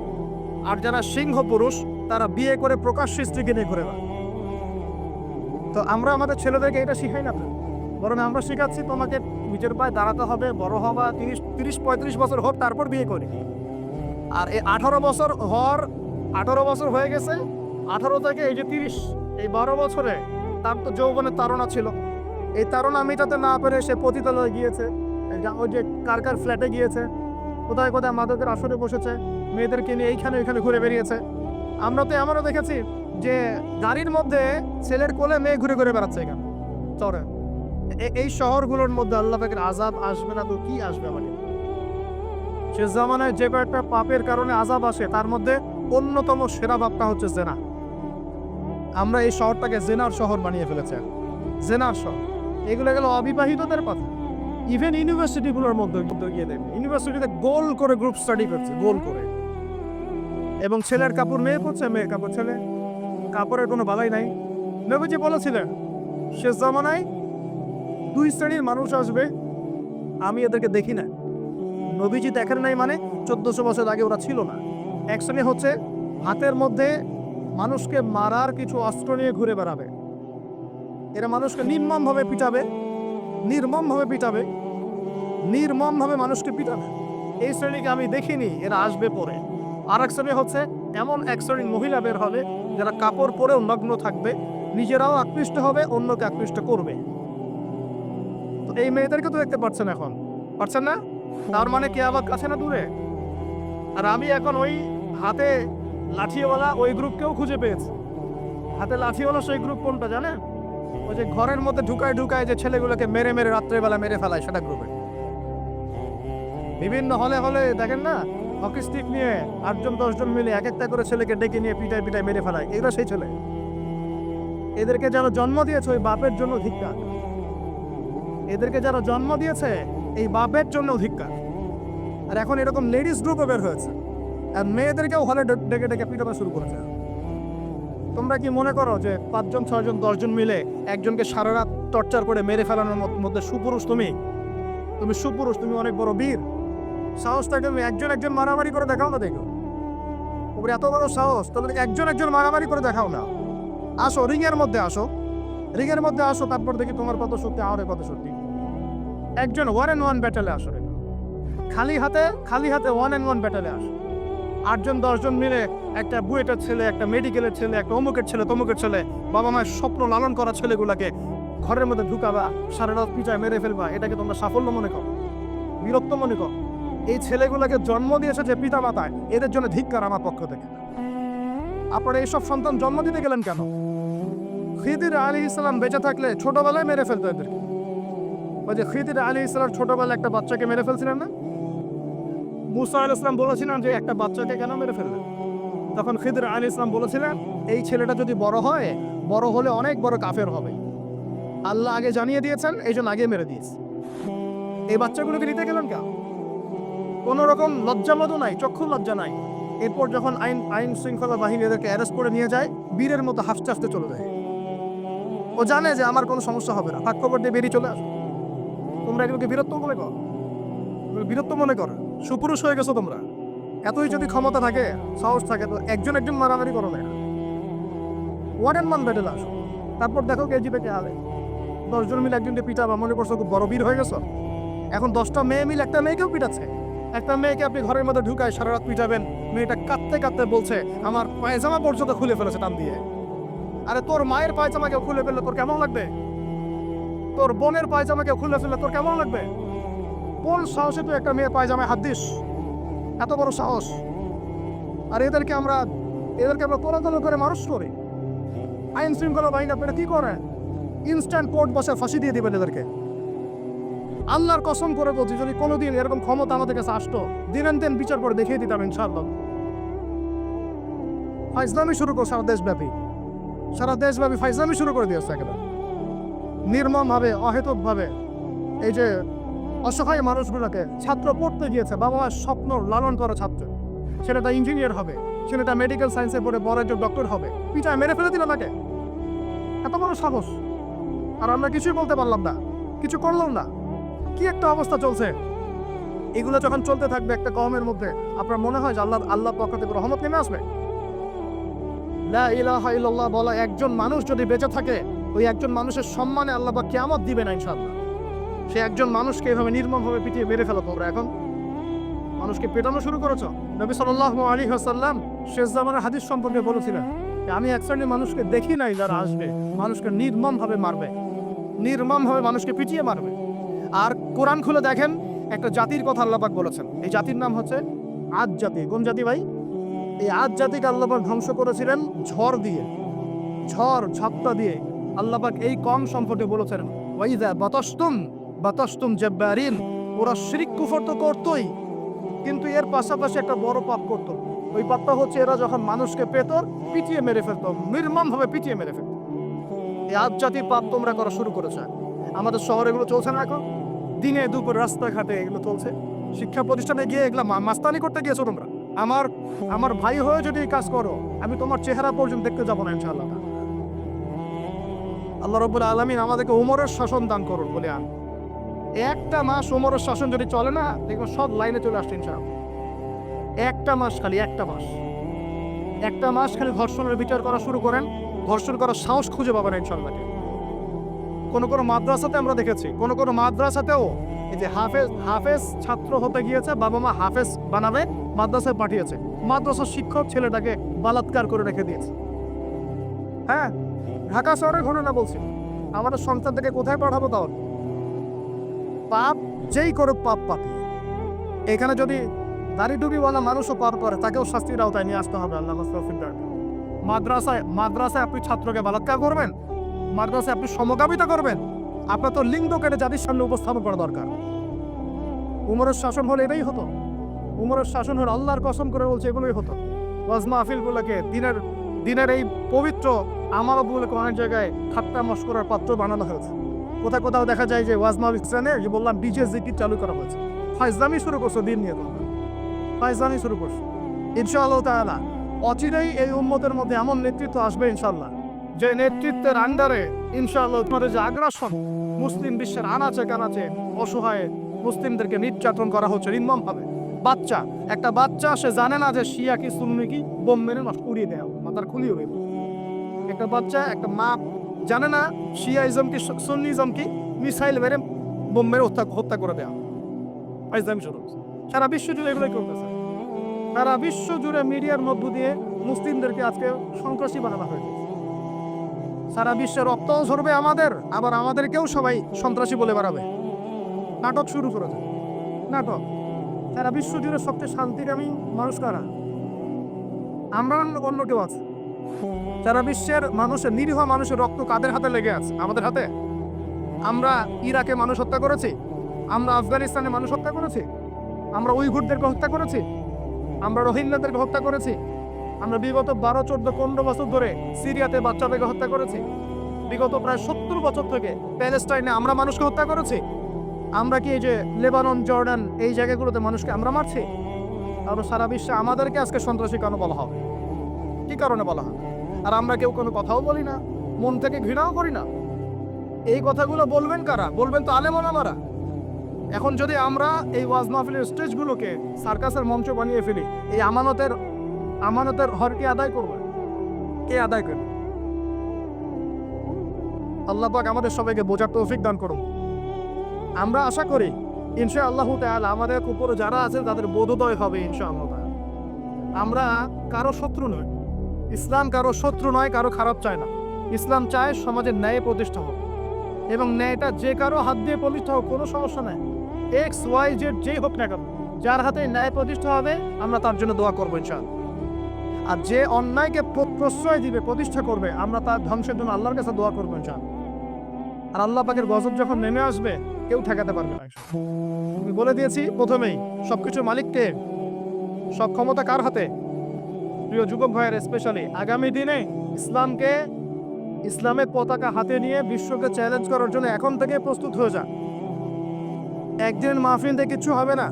আর যারা সিংহ পুরুষ তারা বিয়ে করে প্রকাশ্য স্ত্রীকে নিয়ে ঘুরে বেড়ায়। তো আমরা আমাদের ছেলেদেরকে এটা শিখাই না, বরং আমরা শিখাচ্ছি তোমাকে নিজের পায়ে দাঁড়াতে হবে, বড় হবা, 30-35 বছর হোক তারপর বিয়ে করি। আর এই 18 বছর হওয়ার 18 বছর হয়ে গেছে, 18 থেকে এই যে 30, এই 12 বছরে তার তো যৌবনের তাড়না ছিল। এই তাড়না মেটাতে না পেরে সে পতিতালয়ে গিয়েছে, ওই যে কার ফ্ল্যাটে গিয়েছে, কোথায় কোথায় মাদকের আসরে বসেছে, মেয়েদেরকে নিয়ে এইখানে ওইখানে ঘুরে বেরিয়েছে। আমরা তো এমনও দেখেছি যে গাড়ির মধ্যে ছেলের কোলে মেয়ে ঘুরে ঘুরে বেড়াচ্ছে এখানে চরে। এই শহরগুলোর মধ্যে আল্লাহ পাকের আযাব আসবে না তো কি আসবে আমাকে? শেষ জামানায় যে কয়েকটা পাপের কারণে আযাব আসে তার মধ্যে অন্যতম সেরা পাপটা হচ্ছে জেনা। আমরা এই শহরটাকে জেনার শহর বানিয়ে ফেলেছে, জেনার শহর। এগুলো গেল অবিবাহিতদের কথা। ইভেন ইউনিভার্সিটিগুলোর মধ্যে গিয়ে দেখবে ইউনিভার্সিটিতে গোল করে গ্রুপ স্টাডি করছে, গোল করে, এবং ছেলের কাপড় মেয়ে পড়ছে, মেয়ের কাপড় ছেলে, কাপড়ের কোনো বালাই নাই। নবীজি বলেছিলেন শেষ জামানায় 2 শ্রেণীর মানুষ আসবে, আমি এদেরকে দেখি না। নবীজি দেখেন নাই মানে 1400 বছর আগে ওরা ছিল না। এক শ্রেণী হচ্ছে হাতের মধ্যে মানুষকে মারার কিছু অস্ত্র নিয়ে ঘুরে বেড়াবে। এরা মানুষকে নির্মমভাবে পিটাবে, নির্মমভাবে পিটাবে, নির্মমভাবে মানুষকে পিটাবে। এই শ্রেণীকে আমি দেখিনি, এরা আসবে পরে। আর এক শ্রেণী হচ্ছে এমন এক শ্রেণীর মহিলা বের হবে যারা কাপড় পরেও নগ্ন থাকবে, নিজেরাও আকৃষ্ট হবে, অন্যকে আকৃষ্ট করবে। তো এই মেয়েদেরকে তো দেখতে পাচ্ছেন, এখন পাচ্ছেন না? তার মানে কে আবার কাছে না দূরে? আর আমি এখন ওই হাতে লাঠিওয়ালা ওই গ্রুপকেও খুঁজে পেয়েছি। হাতে লাঠিওয়ালা সেই গ্রুপ কোনটা জানেন? ওই যে ঘরের মধ্যে ঢুকায় ঢুকায় যে ছেলেগুলোকে মেরে মেরে রাত্রেবেলা মেরে ফেলায়, সেটা গ্রুপে। বিভিন্ন হলে হলে দেখেন না, হকি স্টিক নিয়ে 8-10 জন মিলে এক একটা করে ছেলেকে ডেকে নিয়ে পিটায় পিটায় মেরে ফেলায়। এরা সেই ছেলে। এদেরকে যারা জন্ম দিয়েছে ওই বাপের জন্য ধিক্কার। এদেরকে যারা জন্ম দিয়েছে এই বাপের জন্য ধিক্কার। আর এখন এরকম লেডিস গ্রুপও বের হয়েছে, আর মেয়েদেরকেও হলে ডেকে ডেকে পিটানো শুরু করেছে। তোমরা কি মনে করো যে 5 জন 6 জন 10 জন মিলে একজনকে সারা রাত টর্চার করে মেরে ফেলানোর মধ্যে সুপুরুষ? তুমি সুপুরুষ, তুমি অনেক বড় বীর। সাহস থাকে তুমি একজন মারামারি করে দেখাও না। দেখো ওপরে এত বড় সাহস, তাহলে একজন মারামারি করে দেখাও না। আসো রিংয়ের মধ্যে আসো, রিংয়ের মধ্যে আসো, তারপর দেখি তোমার কত শক্তি, আমার কত শক্তি। একজন 1-on-1 ব্যাটেলে আসো, খালি হাতে 1-on-1 ব্যাটেলে আসো। 8 জন 10 জন মিলে একটা বুয়েটের ছেলে, একটা মেডিকেলের ছেলে, একটা অমুকের ছেলে, তমুকের ছেলে, বাবা মায়ের স্বপ্ন লালন করা ছেলেগুলাকে ঘরের মধ্যে ঢুকাবা, সারা রাত পিটায় মেরে ফেলবা। এটাকে তোমরা সাফল্য মনে করো? বিরক্ত মনে করো? এই ছেলেগুলোকে জন্ম দিয়েছে যে পিতা মাতায়, এদের জন্য ধিক্কার আমার পক্ষ থেকে। আপনারা এইসব সন্তান জন্ম দিতে গেলেন কেন? খিদির আলাইহিস সালাম বেঁচে থাকলে ছোটবেলায় মেরে ফেলতো এদেরকে। ওই যে খিদির আলাইহিস সালাম ছোটবেলায় একটা বাচ্চাকে মেরে ফেলছিলেন না? মুসা আলাইহিস সালাম বলেছিলেন যে একটা বাচ্চাকে কেন মেরে ফেললেন? তখন খিদির আলাইহিস সালাম বলেছিলেন এই ছেলেটা যদি বড় হয়, বড় হলে অনেক বড় কাফের হবে। আল্লাহ আগে জানিয়ে দিয়েছেন, এই জন্য আগে মেরে দিয়েছে। এই বাচ্চাগুলোকে নিতে গেলেন কেন? কোন রকম লজ্জাবোধও নাই, চক্ষু লজ্জা নাই। এরপর যখন আইন শৃঙ্খলা বাহিনী এদেরকে অ্যারেস্ট করে নিয়ে যায়, বীরের মতো হাসতে হাসতে চলে যায়। ও জানে যে আমার কোনো সমস্যা হবে না, ফাঁক খবর দিয়ে বেরিয়ে চলে আসো। তোমরা এগুলোকে বীরত্ব মনে করো? বীরত্ব মনে করো? সুপুরুষ হয়ে গেছো তোমরা। এতই যদি ক্ষমতা থাকে, সাহস থাকে, তো একজন মারামারি করো না, 1-on-1 ব্যাটেল আসো। তারপর দেখো কে জিতে কে হারে। 10 জন মিলে একজনকে পিটাবা মনে করছো খুব বড় বীর হয়ে গেছো? এখন 10টা মেয়ে মিলে একটা মেয়েকেও পিটাচ্ছে। একটা মেয়েকে আপনি ঘরের মধ্যে ঢুকায় সারা রাত পিটাবেন, মেয়েটা কাঁদতে কাঁদতে বলছে আমার পায়জামা পর্যন্ত খুলে ফেলেছে টান দিয়ে। আরে তোর মায়ের পায়জামাকে খুলে ফেললে তোর কেমন লাগবে? তোর বোনের পায়জামাকে খুলে ফেললে তোর কেমন লাগবে? কোন সাহসে তুই একটা মেয়ের পায়জামায় হাত দিস? এত বড় সাহস! আর এদেরকে আমরা তোলাতল করে মানুষ করি। আইন শৃঙ্খলা বাহিনী আপনারা কি করেন? ইনস্ট্যান্ট কোর্ট বসে ফাঁসি দিয়ে দিবেন এদেরকে। আল্লাহর কসম করে বলছি, যদি কোনোদিন এরকম ক্ষমতা আমাদের কাছে আসতো, দিন বিচার করে দেখিয়ে দিতাম ইনশাআল্লাহ। ফাইজলামি শুরু করে সারা দেশব্যাপী ফাইজলামি শুরু করে দিয়েছে একেবারে নির্মমভাবে, অহেতুকভাবে। এই যে অসহায় মানুষগুলোকে, ছাত্র পড়তে গিয়েছে, বাবা মার স্বপ্ন লালন করা ছাত্র, ছেলেটা ইঞ্জিনিয়ার হবে, ছেলেটা মেডিকেল সায়েন্সে পড়ে বড় একজন ডক্টর হবে, পিটায় মেরে ফেলে দিল তাকে। এত বড় সাহস! আর আমরা কিছুই বলতে পারলাম না, কিছু করলাম না। কি একটা অবস্থা চলছে! এগুলো যখন চলতে থাকবে একটা কওমের মধ্যে, আপনার মনে হয় যে আল্লাহ পক্ষ থেকে রহমত নেমে আসবে? লা ইলাহা ইল্লাল্লাহ বলা একজন মানুষ যদি বেঁচে থাকে, ওই একজন মানুষের সম্মানে আল্লাহ পাক কিয়ামত দিবে না ইনশাআল্লাহ। সে একজন মানুষকে এভাবে নির্মমভাবে পিটিয়ে মেরে ফেলো তোমরা। এখন মানুষকে পেটানো শুরু করেছো। নবী সাল্লাল্লাহু আলাইহি ওয়াসাল্লাম শেষ জামানের হাদিস সম্পর্কে বলেছিলেন যে আমি এক শ্রেণীর মানুষকে দেখি নাই যারা আসবে, মানুষকে নির্মমভাবে মারবে, নির্মমভাবে মানুষকে পিটিয়ে মারবে। আর কোরআন খুলে দেখেন, একটা জাতির কথা আল্লাহ পাক বলেছেন। এই জাতির নাম হচ্ছে আদ জাতি। কোন জাতি ভাই? এই আদ জাতিকে আল্লাহ পাক ধ্বংস করেছিলেন ঝড় দিয়ে, ঝাপটা দিয়ে। আল্লাহ পাক এই কম সম্পর্কে বলেছেন ওয়াইযা বাতাসতুম জাব্বারিন। ওরা শিরক কুফর তো করতোই, কিন্তু এর পাশাপাশি একটা বড় পাপ করতো। ওই পাপটা হচ্ছে এরা যখন মানুষকে পেতো, পিটিয়ে মেরে ফেলতো, নির্মমভাবে পিটিয়ে মেরে ফেলতো। এই আদ জাতির পাপ তোমরা করা শুরু করেছে। আমাদের শহরে এগুলো চলছে না এখন? দিনে দুপুর রাস্তাঘাটে এগুলো চলছে। শিক্ষা প্রতিষ্ঠানে গিয়ে এগুলো মাস্তানি করতে গিয়েছো তোমরা। আমার ভাই হয়ে যদি এই কাজ করো, আমি তোমার চেহারা পর্যন্ত দেখতে যাবো না ইনশাআল্লাহ। আল্লাহ রাব্বুল আলামিন আমাদেরকে উমরের শাসন দান করুন বলে আমি। একটা মাস উমরের শাসন যদি চলে না, দেখো সব লাইনে চলে আসছে ইনশাআল্লাহ। একটা মাস, খালি একটা মাস, একটা মাস খালি ধর্ষণের বিচার করা শুরু করেন, ধর্ষণ করার সাহস খুঁজে পাবেন ইনশাল্লাহ। কোনো কোনো মাদ্রাসাতে আমরা দেখেছি, কোনো মাদ্রাসাতেও এই যে হাফেজ ছাত্র হতে গিয়েছে, বাবা মা হাফেজ বানাবে, মাদ্রাসায় পাঠিয়েছে, মাদ্রাসার শিক্ষক ছেলেটাকে বালাৎকার করে রেখে দিয়েছে। হ্যাঁ, ঢাকা শহরের ঘটনা বলছি। আমাদের সন্তানটাকে কোথায় পাঠাবো? তাও পাপ যেই করুক, পাপ পাপি। এখানে যদি দাড়ি টুপিওয়ালা মানুষও পাপ করে, তাকেও শাস্তির আওতায় নিয়ে আসতে হবে। আল্লাহ মাদ্রাসায় আপনি ছাত্রকে বালাৎকার করবেন, মাদ্রাসায় আপনি সমকামিতা করবেন, আপনার তো লিঙ্গ কেটে জাতির সামনে উপস্থাপন করা দরকার। উমরের শাসন হলে এটাই হতো। উমরের শাসন হলে, আল্লাহর কসম করে বলছে, এগুলোই হতো। ওয়াজ মাহফিলগুলোকে দিনের এই পবিত্র আমানতগুলোকে অনেক জায়গায় ঠাট্টা মশকরার পাত্র বানানো হয়েছে। কোথাও দেখা যায় যে ওয়াজ মাহফিলে যে বললাম ডিজে জিকির চালু করা হয়েছে। ফাইজলামি শুরু করছো, দিন নিয়ে তো ফাইজলামি শুরু করছো। ইনশাআল্লাহ তাআলা অচিরেই এই উম্মতের মধ্যে এমন নেতৃত্ব আসবে ইনশাআল্লাহ, যে নেতৃত্বের আন্ডারে ইনশাআল্লাহ তোমাদের যে আগ্রাসন, মুসলিম বিশ্বের আনাচে কানাচে অসহায় মুসলিমদেরকে নির্যাতন করা হচ্ছে নির্মমভাবে। একটা বাচ্চা সে জানে না যে শিয়া কি সুন্নি কি, বোম মেরে নষ্ট উড়িয়ে দেওয়া, মাথার খুলি হয়ে একটা বাচ্চা, একটা মা জানে না শিয়াইজম কি সুন্নিজম কি, মিসাইল মেরে বোম মেরে হত্যা করে দেওয়া। সারা বিশ্ব জুড়ে এগুলোই করতেছে। সারা বিশ্ব জুড়ে মিডিয়ার মধ্য দিয়ে মুসলিমদেরকে আজকে সন্ত্রাসী বানানো হয়েছে। সারা বিশ্বে রক্ত ঝরবে আমাদের, আবার আমাদেরকেও সবাই সন্ত্রাসী বলে বেড়াবে। নাটক শুরু করেছে, নাটক। সারা বিশ্ব জুড়ে সবচেয়ে শান্তিকামী মানুষ কারা? আমরা অন্য কেউ আছে? সারা বিশ্বের মানুষের, নিরীহ মানুষের রক্ত কাদের হাতে লেগে আছে? আমাদের হাতে। আমরা ইরাকে মানুষ হত্যা করেছি, আমরা আফগানিস্তানে মানুষ হত্যা করেছি, আমরা উইঘুরদেরকে হত্যা করেছি, আমরা রোহিঙ্গাদেরকে হত্যা করেছি, আমরা বিগত 12, 14, 15 বছর ধরে সিরিয়াতে বাচ্চাদেরকে হত্যা করেছি, বিগত প্রায় 70 বছর থেকে প্যালেস্টাইনে আমরা মানুষকে হত্যা করেছি। আমরা কি এই যে লেবানন, জর্ডান এই জায়গাগুলোতে মানুষকে আমরা মারছি? আর সারা বিশ্বে আমাদেরকে আজকে সন্ত্রাসী কেন বলা হবে? কি কারণে বলা হয়? আর আমরা কেউ কোনো কথাও বলি না, মন থেকে ঘৃণাও করি না। এই কথাগুলো বলবেন কারা? বলবেন তো আলেম ওলামারা। এখন যদি আমরা এই ওয়াজ মাহফিলের স্টেজগুলোকে সার্কাসের মঞ্চ বানিয়ে ফেলি, এই আমানতের হর কে আদায় করবে? কে আদায় করবে? আল্লাহ পাক আমাদের সবাইকে বোঝার তৌফিক দান করুন। আমরা আশা করি ইনশাআল্লাহ তাআলা আমাদের উপরে যারা আছে তাদের বোধোদয় হবে ইনশাআল্লাহ তাআলা। আমরা কারো শত্রু নই, ইসলাম কারো শত্রু নয়, কারো খারাপ চায় না। ইসলাম চায় সমাজের ন্যায় প্রতিষ্ঠা হোক, এবং ন্যায়টা যে কারো হাত দিয়ে প্রতিষ্ঠা হোক, কোনো সমস্যা নাই। XYZ যেই হোক না কেন, যার হাতে ন্যায় প্রতিষ্ঠা হবে আমরা তার জন্য দোয়া করবো ইনশাআল্লাহ। আর যে অন্যায়কে প্রশ্রয় দিবে, প্রতিষ্ঠা করবে, আমরা তার ধ্বংসের জন্য আল্লাহর কাছে দোয়া করবো ইনশাআল্লাহ। আর আল্লাহ পাকের গজব যখন নেমে আসবে, কেউ ঠেকাতে পারবে না। আমি বলে দিয়েছি প্রথমেই, সবকিছু মালিককে, সব ক্ষমতা কার হাতে? প্রিয় যুবক ভাইয়ের স্পেশালি আগামী দিনে ইসলামের পতাকা হাতে নিয়ে বিশ্বকে চ্যালেঞ্জ করার জন্য এখন থেকে প্রস্তুত হয়ে যান। একদিনের মাহফিল দিয়ে কিছু হবে না,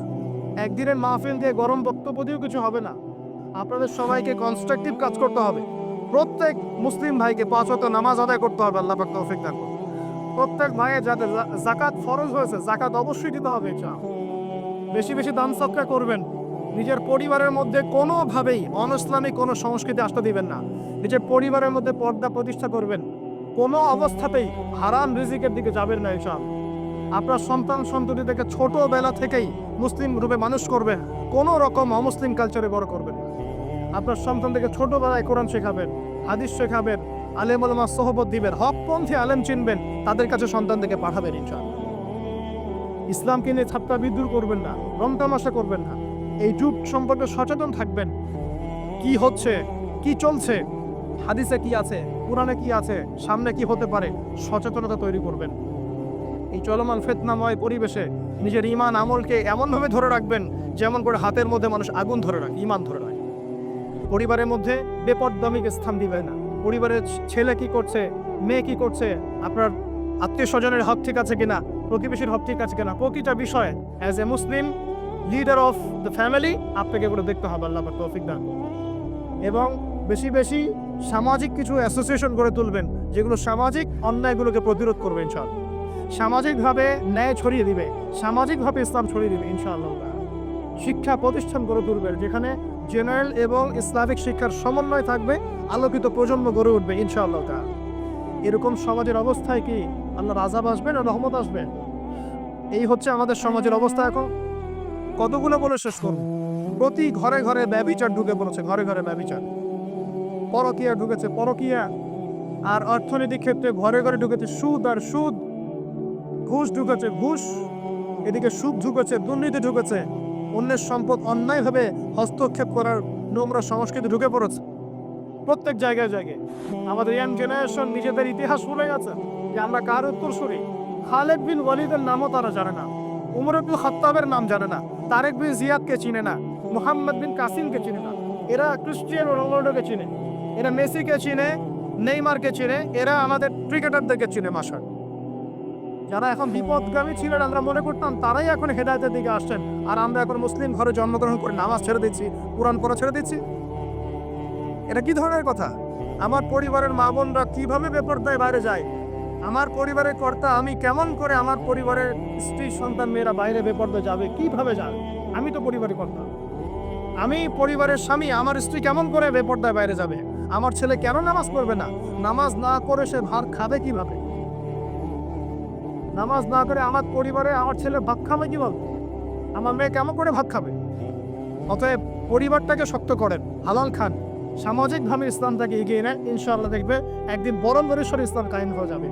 একদিনের মাহফিল দিয়ে গরম বক্তব্য দিয়েও কিছু হবে না। আপনাদের সবাইকে কনস্ট্রাকটিভ কাজ করতে হবে। প্রত্যেক মুসলিম ভাইকে 5 ওয়াক্ত নামাজ আদায় করতে হবে। আল্লাহ পাক তৌফিক দান করুন। প্রত্যেক ভাইয়ের যাদের যাকাত ফরজ হয়েছে, যাকাত অবশ্যই দিতে হবে। বেশি বেশি দান সদকা করবেন। নিজের পরিবারের মধ্যে কোনোভাবেই অনইসলামিক কোনো সংস্কৃতি আসতে দিবেন না। নিজের পরিবারের মধ্যে পর্দা প্রতিষ্ঠা করবেন। কোনো অবস্থাতেই হারাম রিজিকের দিকে যাবেন না। আপনার সন্তান থেকে ছোটবেলা থেকেই মুসলিম রূপে মানুষ করবেন, কোনো রকম অমুসলিম কালচারে বড় করবেন। আপনার সন্তানদেরকে ছোটবেলায় কোরআন শেখাবেন, হাদিস শেখাবেন, আলেম ওলামার সোহবত দিবেন, হকপন্থী আলেম চিনবেন, তাদের কাছে সন্তানদেরকে পাঠাবেন ইনশাআল্লাহ। ইসলামকে নিয়ে ঠাট্টা বিদ্রুপ করবেন না, রং তামাশা করবেন না। এই যুগ সম্পর্কে সচেতন থাকবেন। কি হচ্ছে, কি চলছে, হাদিসে কি আছে, কোরআনে কি আছে, সামনে কি হতে পারে, সচেতনতা তৈরি করবেন। এই চলমান ফিতনাময় পরিবেশে নিজের ঈমান আমলকে এমনভাবে ধরে রাখবেন যেমন করে হাতের মধ্যে মানুষ আগুন ধরে রাখে, ঈমান ধরে রাখে। পরিবারের মধ্যে বেপরদামিকে স্থান দিবেন না। পরিবারের ছেলে কি করছে, মেয়ে কি করছে, আপনার আত্মীয় স্বজনের হক ঠিক আছে কিনা, প্রতিবেশীর হক ঠিক আছে কিনা, প্রতিটা বিষয়ে as a Muslim leader of the family আপনাকে এগুলো দেখতে হবে। আল্লাহ পাক তৌফিক দান করুন। এবং বেশি বেশি সামাজিক কিছু অ্যাসোসিয়েশন গড়ে তুলবেন, যেগুলো সামাজিক অন্যায়গুলোকে প্রতিরোধ করবে ইনশাআল্লাহ। সামাজিকভাবে ন্যায় ছড়িয়ে দিবে, সামাজিকভাবে ইসলাম ছড়িয়ে দিবে ইনশাআল্লাহ। শিক্ষা প্রতিষ্ঠান গড়ে তুলবেন যেখানে জেনারেল এবং ইসলামিক শিক্ষার সমন্বয় থাকবে, আলোকিত প্রজন্ম গড়ে উঠবে ইনশাআল্লাহ তাআলা। এরকম সমাজের অবস্থায় কি আল্লাহর আযাব আসবে না রহমত আসবে? এই হচ্ছে আমাদের সমাজের অবস্থা এখন। কতগুলো বলে শেষ করব? প্রতি ঘরে ঘরে ব্যভিচার ঢুকে পড়েছে, ঘরে ঘরে ব্যভিচার, পরকীয়া ঢুকেছে, পরকীয়া। আর অর্থনৈতিক ক্ষেত্রে ঘরে ঘরে ঢুকেছে সুদ আর সুদ, ঘুষ ঢুকেছে ঘুষ, এদিকে সুদ ঢুকেছে, দুর্নীতি ঢুকেছে, অন্যের সম্পদ অন্যায়ভাবে হস্তক্ষেপ করার নোংরা সংস্কৃতি ঢুকে পড়েছে প্রত্যেক জায়গায় জায়গায়। আমাদের ইয়াং জেনারেশন নিজেদের ইতিহাস ভুলে গেছে যে আমরা কার উত্তরসূরি। খালেদ বিন ওয়ালিদের নামও তারা জানে না, উমর ইবনে খাত্তাবের নাম জানে না, তারেক বিন জিয়াদকে চিনে না, মুহাম্মদ বিন কাসিমকে চিনে না। এরা ক্রিস্টিয়ানো রোনাল্ডোকে চিনে, এরা মেসিকে চিনে, নেইমারকে চিনে, এরা আমাদের ক্রিকেটারদেরকে চিনে। মাসার যারা এখন বিপদগামী ছিলেন আমরা মনে করতাম তারাই এখন হেদায়েতের দিকে আসছেন, আর আমরা এখন মুসলিম ঘরে জন্মগ্রহণ করে নামাজ ছেড়ে দিচ্ছি, কোরআন পড়া ছেড়ে দিচ্ছি। এটা কি ধরনের কথা? আমার পরিবারের মা বোনরা কিভাবে বেপরদায় বাইরে যায়? আমার পরিবারের কর্তা আমি কেমন করে আমার পরিবারের স্ত্রী সন্তান মেয়েরা বাইরে বেপরদায় যাবে? কিভাবে যাবে? আমি তো পরিবারের কর্তা, আমি পরিবারের স্বামী, আমার স্ত্রী কেমন করে বেপরদায় বাইরে যাবে? আমার ছেলে কেন নামাজ পড়বে না? নামাজ না করে সে ভাত খাবে কিভাবে? নামাজ না করে আমার পরিবারে আমার ছেলে ভাত খাবে কিভাবে? আমার মেয়ে কেমন করে ভাত খাবে? অতএব পরিবারটাকে শক্ত করেন, হালাল খান, সামাজিকভাবে ইসলামটাকে এগিয়ে নেন, ইনশাআল্লাহ দেখবে একদিন বরং বরেশ্বর ইসলাম কায়েম হয়ে যাবে।